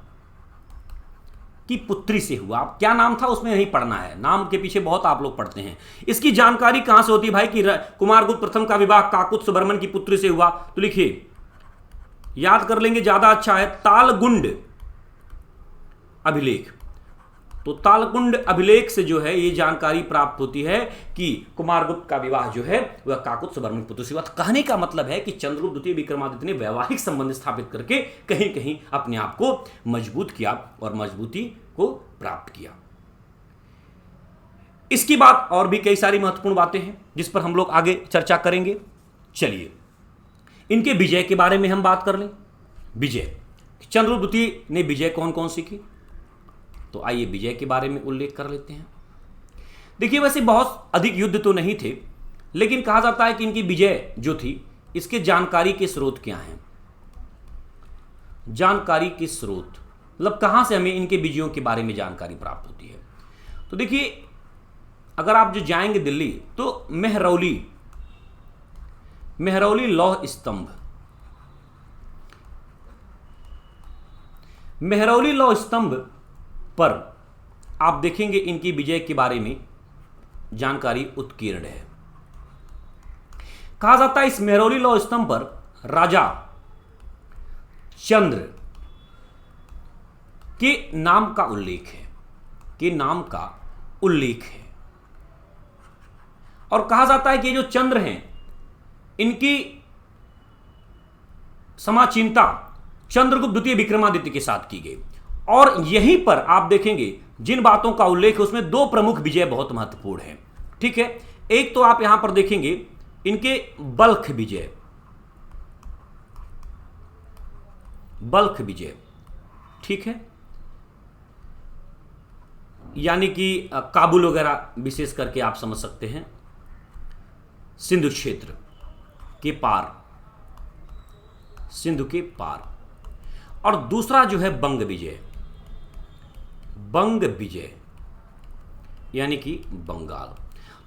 की पुत्री से हुआ। क्या नाम था उसमें नहीं पढ़ना है, नाम के पीछे बहुत आप लोग पढ़ते हैं। इसकी जानकारी कहां से होती है भाई कि कुमारगुप्त प्रथम का विवाह काकुत्स्यवर्मन की पुत्री से हुआ, तो लिखिए, याद कर लेंगे ज्यादा अच्छा है, तालगुंड अभिलेख। तो तालगुंड अभिलेख से जो है ये जानकारी प्राप्त होती है कि कुमारगुप्त का विवाह जो है वह काकुत्स्यवर्मन की पुत्री से हुआ। कहने का मतलब है कि चंद्रगुप्त द्वितीय विक्रमादित्य ने वैवाहिक संबंध स्थापित करके कहीं कहीं अपने आप को मजबूत किया और मजबूती को प्राप्त किया। इसके बाद और भी कई सारी महत्वपूर्ण बातें हैं जिस पर हम लोग आगे चर्चा करेंगे। चलिए इनके विजय के बारे में हम बात कर लें। विजय, चंद्रगुप्त द्वितीय ने विजय कौन कौन सी की, तो आइए विजय के बारे में उल्लेख कर लेते हैं। देखिए वैसे बहुत अधिक युद्ध तो नहीं थे, लेकिन कहा जाता है कि इनकी विजय जो थी इसके जानकारी के स्रोत क्या हैं। जानकारी के स्रोत मतलब कहां से हमें इनके विजयों के बारे में जानकारी प्राप्त होती है। तो देखिए अगर आप जो जाएंगे दिल्ली तो मेहरौली लौह स्तंभ, मेहरौली लौह स्तंभ पर आप देखेंगे इनकी विजय के बारे में जानकारी उत्कीर्ण है। कहा जाता है इस मेहरौली लौह स्तंभ पर राजा चंद्र के नाम का उल्लेख है, और कहा जाता है कि जो चंद्र हैं इनकी समाचिंता चंद्रगुप्त द्वितीय विक्रमादित्य के साथ की गई। और यहीं पर आप देखेंगे जिन बातों का उल्लेख है उसमें दो प्रमुख विजय बहुत महत्वपूर्ण है, ठीक है। एक तो आप यहां पर देखेंगे इनके बल्ख विजय, ठीक है, यानी कि काबुल वगैरह विशेष करके आप समझ सकते हैं, सिंधु क्षेत्र के पार, सिंधु के पार। और दूसरा जो है बंग विजय यानी कि बंगाल।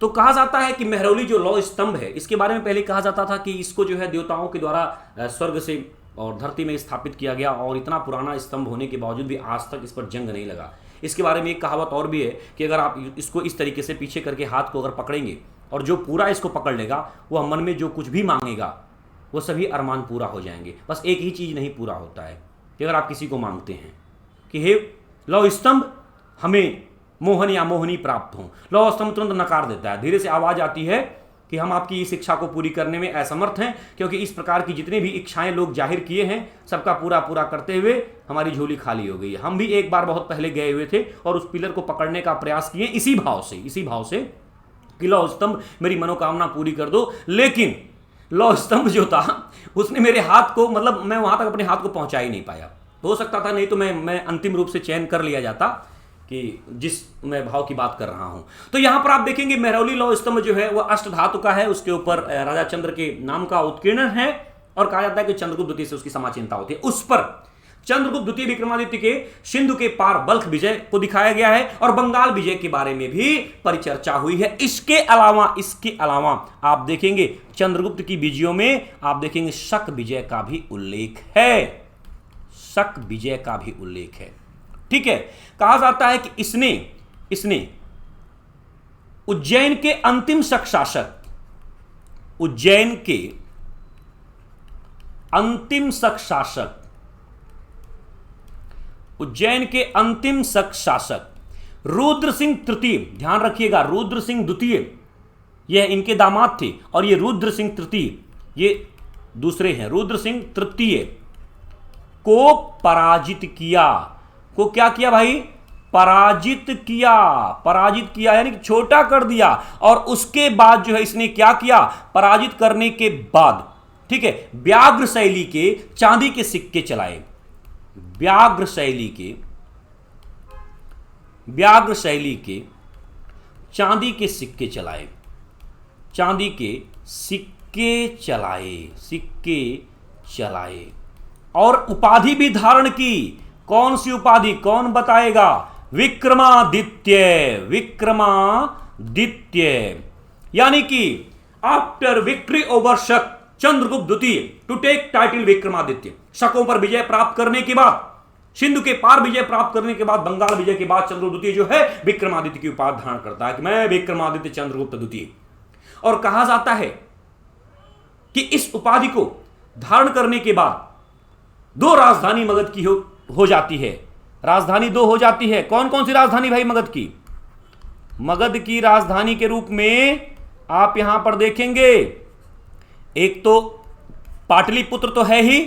तो कहा जाता है कि मेहरौली जो लौह स्तंभ है इसके बारे में पहले कहा जाता था कि इसको जो है देवताओं के द्वारा स्वर्ग से और धरती में स्थापित किया गया, और इतना पुराना स्तंभ होने के बावजूद भी आज तक इस पर जंग नहीं लगा। इसके बारे में एक कहावत और भी है कि अगर आप इसको इस तरीके से पीछे करके हाथ को अगर पकड़ेंगे और जो पूरा इसको पकड़ लेगा वह मन में जो कुछ भी मांगेगा वो सभी अरमान पूरा हो जाएंगे। बस एक ही चीज़ नहीं पूरा होता है कि अगर आप किसी को मांगते हैं कि हे लौह स्तंभ हमें मोहन या मोहनी प्राप्त हो, लौह स्तंभ तुरंत नकार देता है, धीरे से आवाज़ आती है कि हम आपकी इस इच्छा को पूरी करने में असमर्थ हैं, क्योंकि इस प्रकार की जितने भी इच्छाएं लोग जाहिर किए हैं सबका पूरा करते हुए हमारी झोली खाली हो गई है। हम भी एक बार बहुत पहले गए हुए थे और उस पिलर को पकड़ने का प्रयास किए इसी भाव से कि लौह स्तंभ मेरी मनोकामना पूरी कर दो, लेकिन लौह स्तंभ जो था उसने मेरे हाथ को, मतलब मैं वहां तक अपने हाथ को पहुंचा ही नहीं पाया। हो सकता था नहीं तो मैं अंतिम रूप से चयन कर लिया जाता कि जिस मैं भाव की बात कर रहा हूं। तो यहां पर आप देखेंगे मेहरौली लौह स्तंभ जो है वह अष्टधातु का है, उसके ऊपर राजा चंद्र के नाम का उत्कीर्ण है और कहा जाता है कि चंद्रगुप्त द्वितीय से उसकी समाचिंता होती है। उस पर चंद्रगुप्त द्वितीय विक्रमादित्य के सिंधु के पार बल्ख विजय को दिखाया गया है और बंगाल विजय के बारे में भी परिचर्चा हुई है। इसके अलावा आप देखेंगे चंद्रगुप्त की विजयों में आप देखेंगे शक विजय का भी उल्लेख है, शक विजय का भी उल्लेख है। ठीक है, कहा जाता है कि इसने उज्जैन के अंतिम शक शासक, उज्जैन के अंतिम शक शासक, उज्जैन के अंतिम शक शासक रुद्र सिंह तृतीय, ध्यान रखिएगा रुद्र सिंह द्वितीय यह इनके दामाद थे और ये रुद्र सिंह तृतीय ये दूसरे हैं। रुद्र सिंह तृतीय को पराजित किया, को क्या किया भाई? पराजित किया यानी कि छोटा कर दिया। और उसके बाद जो है इसने क्या किया? पराजित करने के बाद, ठीक है, व्याघ्र शैली के चांदी के सिक्के चलाए, व्याघ्र शैली के चांदी के सिक्के चलाए, चांदी के सिक्के चलाए और उपाधि भी धारण की। कौन सी उपाधि? कौन बताएगा? विक्रमादित्य, यानी कि आफ्टर विक्ट्री ओवर शक चंद्रगुप्त द्वितीय टू टेक टाइटल विक्रमादित्य, शकों पर विजय प्राप्त करने के बाद, सिंधु के पार विजय प्राप्त करने के बाद, बंगाल विजय के बाद चंद्रगुप्त द्वितीय जो है विक्रमादित्य की उपाधि धारण करता है कि मैं विक्रमादित्य चंद्रगुप्त द्वितीय। और कहा जाता है कि इस उपाधि को धारण करने के बाद दो राजधानी मगध की हो जाती है। राजधानी दो हो जाती है। कौन कौन सी राजधानी भाई मगध की? मगध की राजधानी के रूप में आप यहां पर देखेंगे, एक तो पाटलिपुत्र तो है ही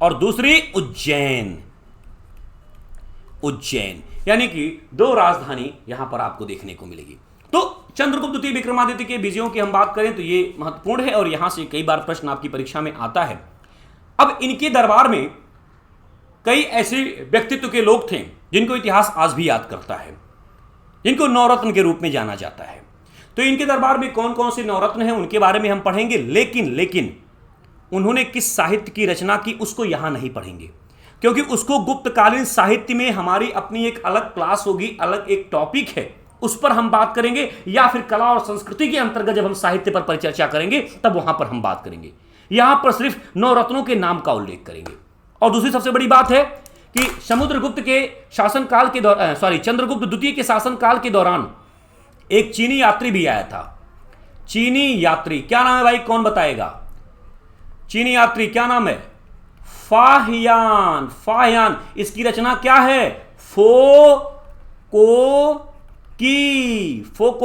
और दूसरी उज्जैन, यानी कि दो राजधानी यहां पर आपको देखने को मिलेगी। तो चंद्रगुप्त द्वितीय विक्रमादित्य के विजयों की हम बात करें तो ये महत्वपूर्ण है और यहां से कई बार प्रश्न आपकी परीक्षा में आता है। अब इनके दरबार में कई ऐसे व्यक्तित्व के लोग थे जिनको इतिहास आज भी याद करता है, जिनको नवरत्न के रूप में जाना जाता है। तो इनके दरबार में कौन कौन से नवरत्न हैं उनके बारे में हम पढ़ेंगे, लेकिन उन्होंने किस साहित्य की रचना की उसको यहां नहीं पढ़ेंगे, क्योंकि उसको गुप्तकालीन साहित्य में हमारी अपनी एक अलग क्लास होगी, अलग एक टॉपिक है, उस पर हम बात करेंगे, या फिर कला और संस्कृति के अंतर्गत जब हम साहित्य पर परिचर्चा करेंगे तब वहां पर हम बात करेंगे। यहां पर सिर्फ नवरत्नों के नाम का उल्लेख करेंगे। और दूसरी सबसे बड़ी बात है कि समुद्रगुप्त के शासनकाल के दौरान, चंद्रगुप्त द्वितीय के शासनकाल के दौरान एक चीनी यात्री भी आया था। चीनी यात्री, क्या नाम है भाई? कौन बताएगा? चीनी यात्री क्या नाम है? फाहियान। इसकी रचना क्या है? फोको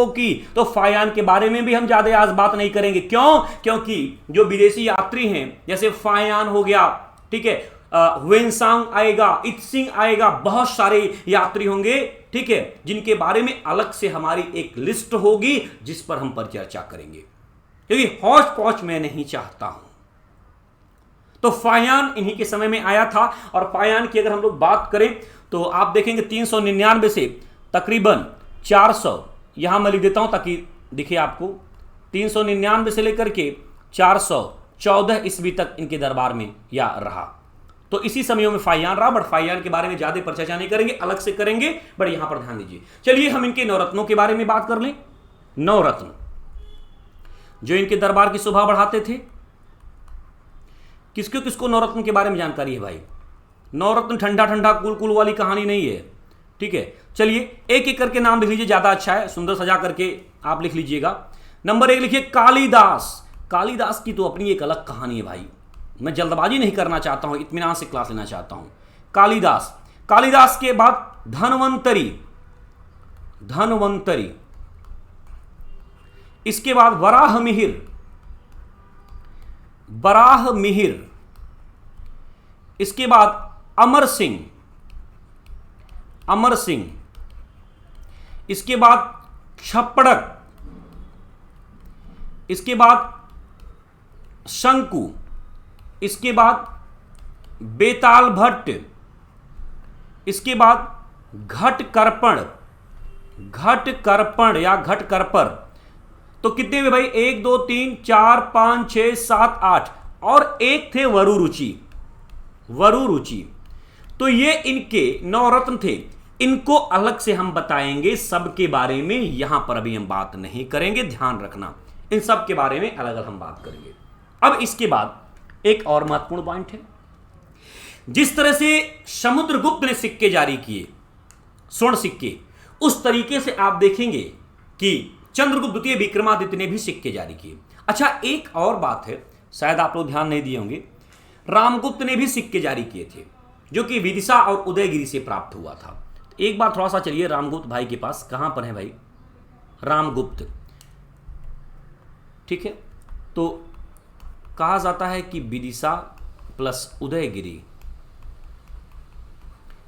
की। तो फाहियान के बारे में भी हम ज्यादा आज बात नहीं करेंगे। क्यों? क्योंकि जो विदेशी यात्री हैं, जैसे फाहियान हो गया, ठीक है, हुएनसांग आएगा, इत्सिंग आएगा, बहुत सारे यात्री होंगे, ठीक है, जिनके बारे में अलग से हमारी एक लिस्ट होगी जिस पर हम पर चर्चा करेंगे, क्योंकि हौच पौच मैं नहीं चाहता हूं। तो फाहियान इन्हीं के समय में आया था। और फाहियान की अगर हम लोग बात करें तो आप देखेंगे 399 से तकरीबन 400, यहां मैं लिख देता हूं ताकि दिखे आपको, 399 से लेकर के 414 ईस्वी तक इनके दरबार में या रहा। तो इसी समयों में फाहियान रहा, बट फाहियान के बारे में ज्यादा पर चर्चा नहीं करेंगे, अलग से करेंगे, बट यहां पर ध्यान दीजिए। चलिए हम इनके नवरत्नों के बारे में बात कर लें। नवरत्न जो इनके दरबार की शोभा बढ़ाते थे, किसको किसको नवरत्न के बारे में जानकारी है भाई? नवरत्न ठंडा ठंडा कुल वाली कहानी नहीं है, ठीक है। चलिए एक एक करके नाम लिख लीजिए, ज्यादा अच्छा है, सुंदर सजा करके आप लिख लीजिएगा। नंबर 1 लिखिए कालिदास। कालिदास की तो अपनी एक अलग कहानी है भाई, मैं जल्दबाजी नहीं करना चाहता हूं, इत्मीनान से क्लास लेना चाहता हूं। कालिदास के बाद धनवंतरी, इसके बाद बराहमिहिर, इसके बाद अमर सिंह, इसके बाद छपड़क, इसके बाद शंकु, इसके बाद बेताल भट्ट, इसके बाद घट कर्पण या घट करपर। तो कितने हुए भाई? 1 2 3 4 5 6 7 8 और एक थे वरुरुचि। वरुरुचि तो ये इनके नवरत्न थे। इनको अलग से हम बताएंगे, सबके बारे में यहां पर अभी हम बात नहीं करेंगे, ध्यान रखना। इन सब के बारे में अलग अलग हम बात करेंगे। अब इसके बाद एक और महत्वपूर्ण पॉइंट है। जिस तरह से समुद्रगुप्त ने सिक्के जारी किए, स्वर्ण सिक्के, उस तरीके से आप देखेंगे कि चंद्रगुप्त द्वितीय विक्रमादित्य ने भी सिक्के जारी किए। अच्छा, एक और बात है, शायद आप लोग ध्यान नहीं दिए होंगे, रामगुप्त ने भी सिक्के जारी किए थे, जो कि विदिशा और उदयगिरी से प्राप्त हुआ था। एक बार थोड़ा सा चलिए रामगुप्त भाई के पास, कहां पर है भाई रामगुप्त? ठीक है, तो कहा जाता है कि विदिशा प्लस उदयगिरी,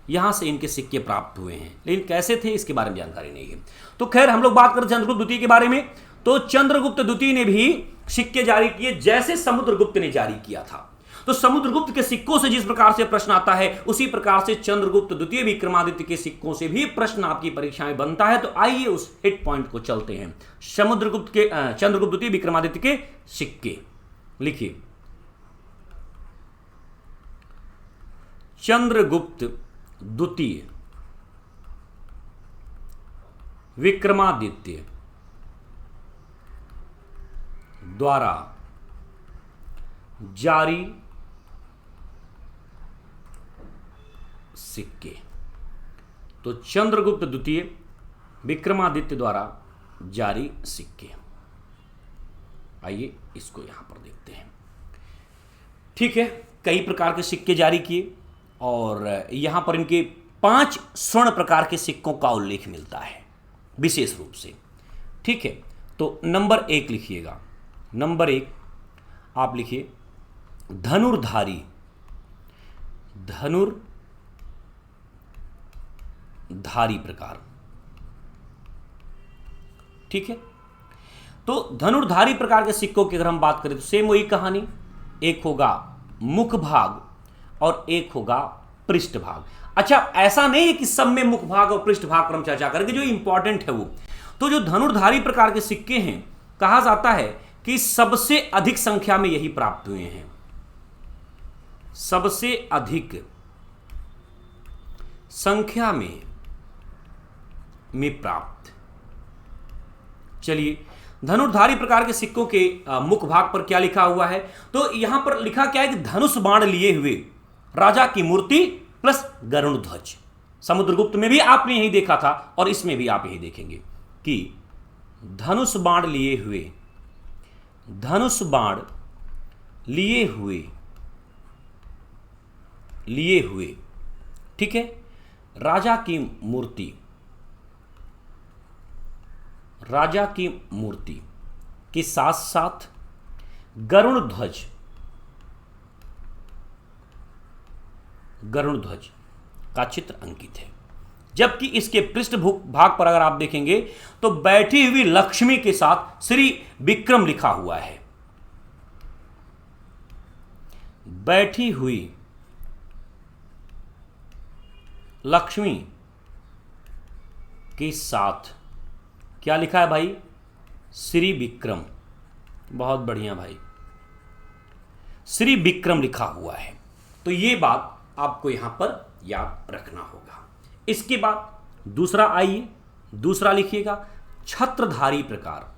यहां से इनके सिक्के प्राप्त हुए हैं, लेकिन कैसे थे इसके बारे में जानकारी नहीं है। तो खैर हम लोग बात करें चंद्रगुप्त द्वितीय के बारे में, तो चंद्रगुप्त द्वितीय ने भी सिक्के जारी किए जैसे समुद्रगुप्त ने जारी किया था। तो समुद्रगुप्त के सिक्कों से जिस प्रकार से प्रश्न आता है, उसी प्रकार से चंद्रगुप्त द्वितीय विक्रमादित्य के सिक्कों से भी प्रश्न आपकी परीक्षा में बनता है। तो आइए उस हिट पॉइंट को चलते हैं। चंद्रगुप्त द्वितीय विक्रमादित्य के सिक्के लिखिए। चंद्रगुप्त द्वितीय विक्रमादित्य द्वारा जारी सिक्के। तो चंद्रगुप्त द्वितीय विक्रमादित्य द्वारा जारी सिक्के, आइए इसको यहां पर देखते हैं। ठीक है, कई प्रकार के सिक्के जारी किए और यहां पर इनके 5 स्वर्ण प्रकार के सिक्कों का उल्लेख मिलता है विशेष रूप से। ठीक है, तो नंबर 1 लिखिएगा। नंबर 1 आप लिखिए धनुर्धारी। धनुर्धारी प्रकार। ठीक है, तो धनुर्धारी प्रकार के सिक्कों की अगर हम बात करें तो सेम वही कहानी, एक होगा मुख भाग और एक होगा पृष्ठ भाग। अच्छा, ऐसा नहीं है कि सब में मुख भाग और पृष्ठ भाग पर हम चर्चा करेंगे, जो इंपॉर्टेंट है वो। तो जो धनुर्धारी प्रकार के सिक्के हैं, कहा जाता है कि सबसे अधिक संख्या में यही प्राप्त हुए हैं, सबसे अधिक संख्या में प्राप्त। चलिए, धनुर्धारी प्रकार के सिक्कों के मुख भाग पर क्या लिखा हुआ है? तो यहां पर लिखा क्या है कि धनुष बाण लिए हुए राजा की मूर्ति प्लस गरुण ध्वज। समुद्रगुप्त में भी आपने यही देखा था और इसमें भी आप यही देखेंगे कि धनुष बाण लिए हुए, ठीक है, राजा की मूर्ति के साथ साथ गरुण ध्वज का चित्र अंकित है। जबकि इसके पृष्ठ भाग पर अगर आप देखेंगे तो बैठी हुई लक्ष्मी के साथ श्री विक्रम लिखा हुआ है। बैठी हुई लक्ष्मी के साथ क्या लिखा है भाई? श्री विक्रम। बहुत बढ़िया भाई, श्री विक्रम लिखा हुआ है। तो ये बात आपको यहां पर याद रखना होगा। इसके बाद दूसरा, आइए दूसरा लिखिएगा छत्रधारी प्रकार।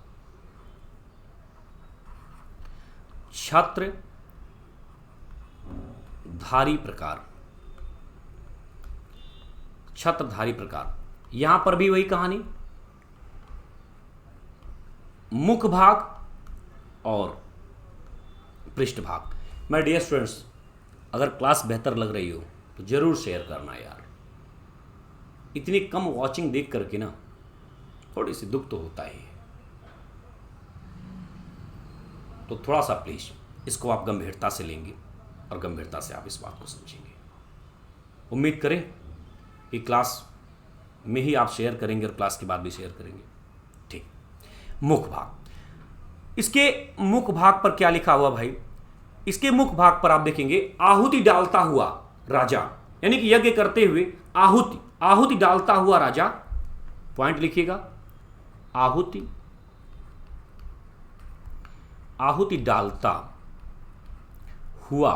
छत्रधारी प्रकार, यहां पर भी वही कहानी, मुख भाग और पृष्ठ भाग। माय डियर स्टूडेंट्स, अगर क्लास बेहतर लग रही हो तो जरूर शेयर करना यार। इतनी कम वॉचिंग देख करके ना थोड़ी सी दुख तो होता ही है। तो थोड़ा सा प्लीज इसको आप गंभीरता से लेंगे और गंभीरता से आप इस बात को समझेंगे। उम्मीद करें कि क्लास में ही आप शेयर करेंगे और क्लास के बाद भी शेयर करेंगे। ठीक, मुख भाग। इसके मुख भाग पर क्या लिखा हुआ भाई? इसके मुख भाग पर आप देखेंगे आहुति डालता हुआ राजा, यानी कि यज्ञ करते हुए आहुति डालता हुआ राजा। पॉइंट लिखिएगा, आहुति आहुति डालता हुआ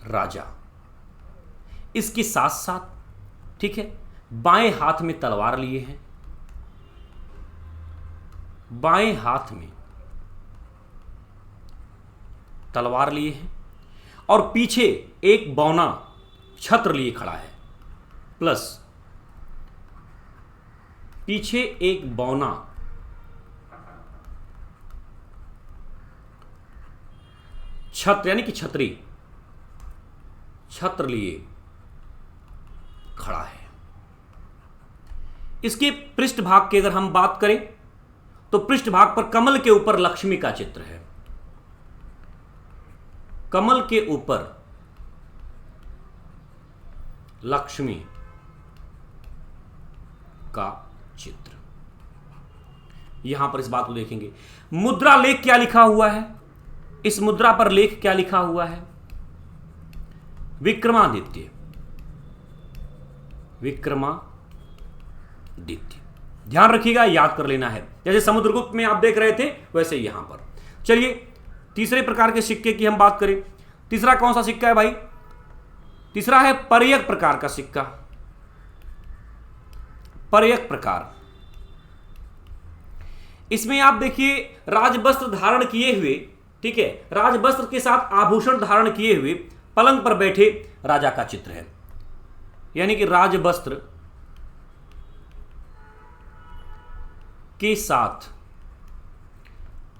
राजा। इसके साथ साथ, ठीक है, बाएं हाथ में तलवार लिए हैं, बाएं हाथ में तलवार लिए हैं और पीछे एक बौना छत्र लिए खड़ा है, प्लस पीछे एक बौना छत्र यानी कि छतरी, छत्र लिए खड़ा है। इसके पृष्ठभाग की अगर हम बात करें तो पृष्ठभाग पर कमल के ऊपर लक्ष्मी का चित्र है, कमल के ऊपर लक्ष्मी का चित्र। यहां पर इस बात को देखेंगे। मुद्रा लेख क्या लिखा हुआ है? इस मुद्रा पर लेख क्या लिखा हुआ है? विक्रमादित्य, विक्रमादित्य। ध्यान रखिएगा, याद कर लेना है। जैसे समुद्रगुप्त में आप देख रहे थे वैसे यहां पर। चलिए तीसरे प्रकार के सिक्के की हम बात करें। तीसरा कौन सा सिक्का है भाई? तीसरा है पर्यक प्रकार का सिक्का, पर्यक प्रकार। इसमें आप देखिए राजवस्त्र धारण किए हुए, ठीक है, राजवस्त्र के साथ आभूषण धारण किए हुए पलंग पर बैठे राजा का चित्र है। यानी कि राजवस्त्र के साथ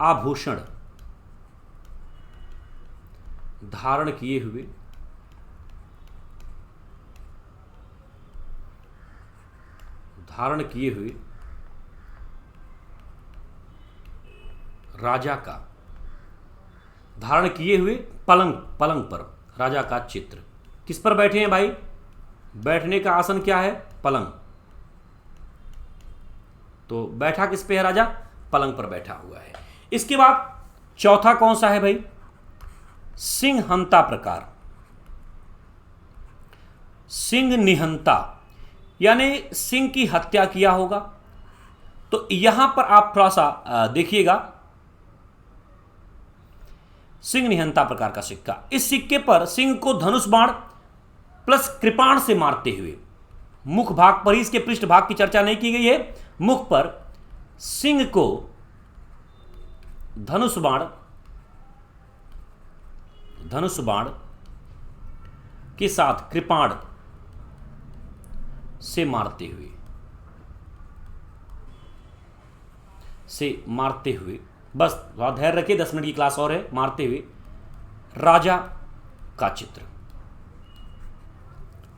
आभूषण धारण किए हुए राजा का, धारण किए हुए पलंग पर राजा का चित्र। किस पर बैठे हैं भाई? बैठने का आसन क्या है? पलंग। तो बैठा किस पे है राजा? पलंग पर बैठा हुआ है। इसके बाद चौथा कौन सा है भाई? सिंहहंता प्रकार, सिंह निहंता, यानी सिंह की हत्या किया होगा। तो यहां पर आप थोड़ा सा देखिएगा, सिंह निहंता प्रकार का सिक्का। इस सिक्के पर सिंह को धनुष बाण प्लस कृपाण से मारते हुए, मुख भाग पर ही, इसके पृष्ठ भाग की चर्चा नहीं की गई है, मुख पर सिंह को धनुष बाण के साथ कृपाण से मारते हुए, बस थोड़ा धैर्य रखिए, 10 मिनट की क्लास और है, मारते हुए राजा का चित्र,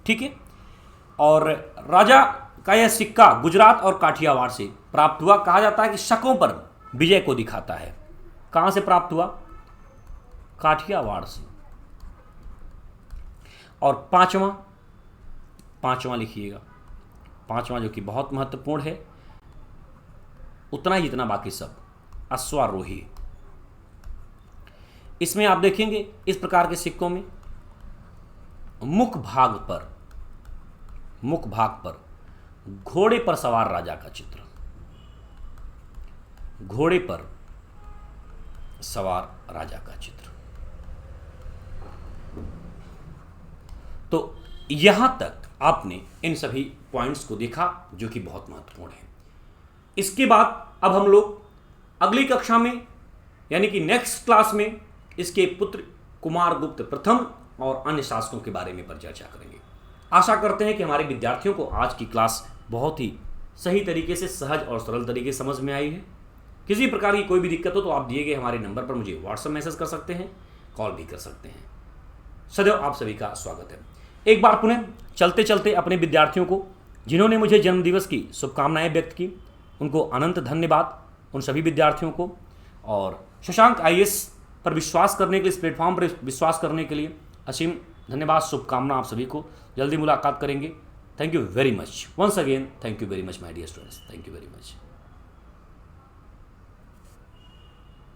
ठीक है। और राजा का यह सिक्का गुजरात और काठियावाड़ से प्राप्त हुआ। कहा जाता है कि शकों पर विजय को दिखाता है। कहां से प्राप्त हुआ? काठियावाड़ से। और पांचवा लिखिएगा, पांचवा जो कि बहुत महत्वपूर्ण है, उतना ही जितना बाकी सब, अश्वारोही। इसमें आप देखेंगे इस प्रकार के सिक्कों में मुख भाग पर घोड़े पर सवार राजा का चित्र, घोड़े पर सवार राजा का चित्र। तो यहां तक आपने इन सभी पॉइंट्स को देखा जो कि बहुत महत्वपूर्ण है। इसके बाद अब हम लोग अगली कक्षा में यानी कि नेक्स्ट क्लास में इसके पुत्र कुमारगुप्त प्रथम और अन्य शासकों के बारे में पर चर्चा करेंगे। आशा करते हैं कि हमारे विद्यार्थियों को आज की क्लास बहुत ही सही तरीके से, सहज और सरल तरीके से समझ में आई है। किसी प्रकार की कोई भी दिक्कत हो तो आप दिए गए हमारे नंबर पर मुझे व्हाट्सएप मैसेज कर सकते हैं, कॉल भी कर सकते हैं। सदैव आप सभी का स्वागत है। एक बार पुनः चलते चलते अपने विद्यार्थियों को, जिन्होंने मुझे जन्मदिवस की शुभकामनाएं व्यक्त की, उनको अनंत धन्यवाद उन सभी विद्यार्थियों को। और शशांक आईएएस पर विश्वास करने के लिए, इस प्लेटफॉर्म पर विश्वास करने के लिए असीम धन्यवाद, शुभकामना आप सभी को। जल्दी मुलाकात करेंगे। Thank you very much once again, thank you very much my dear students, thank you very much.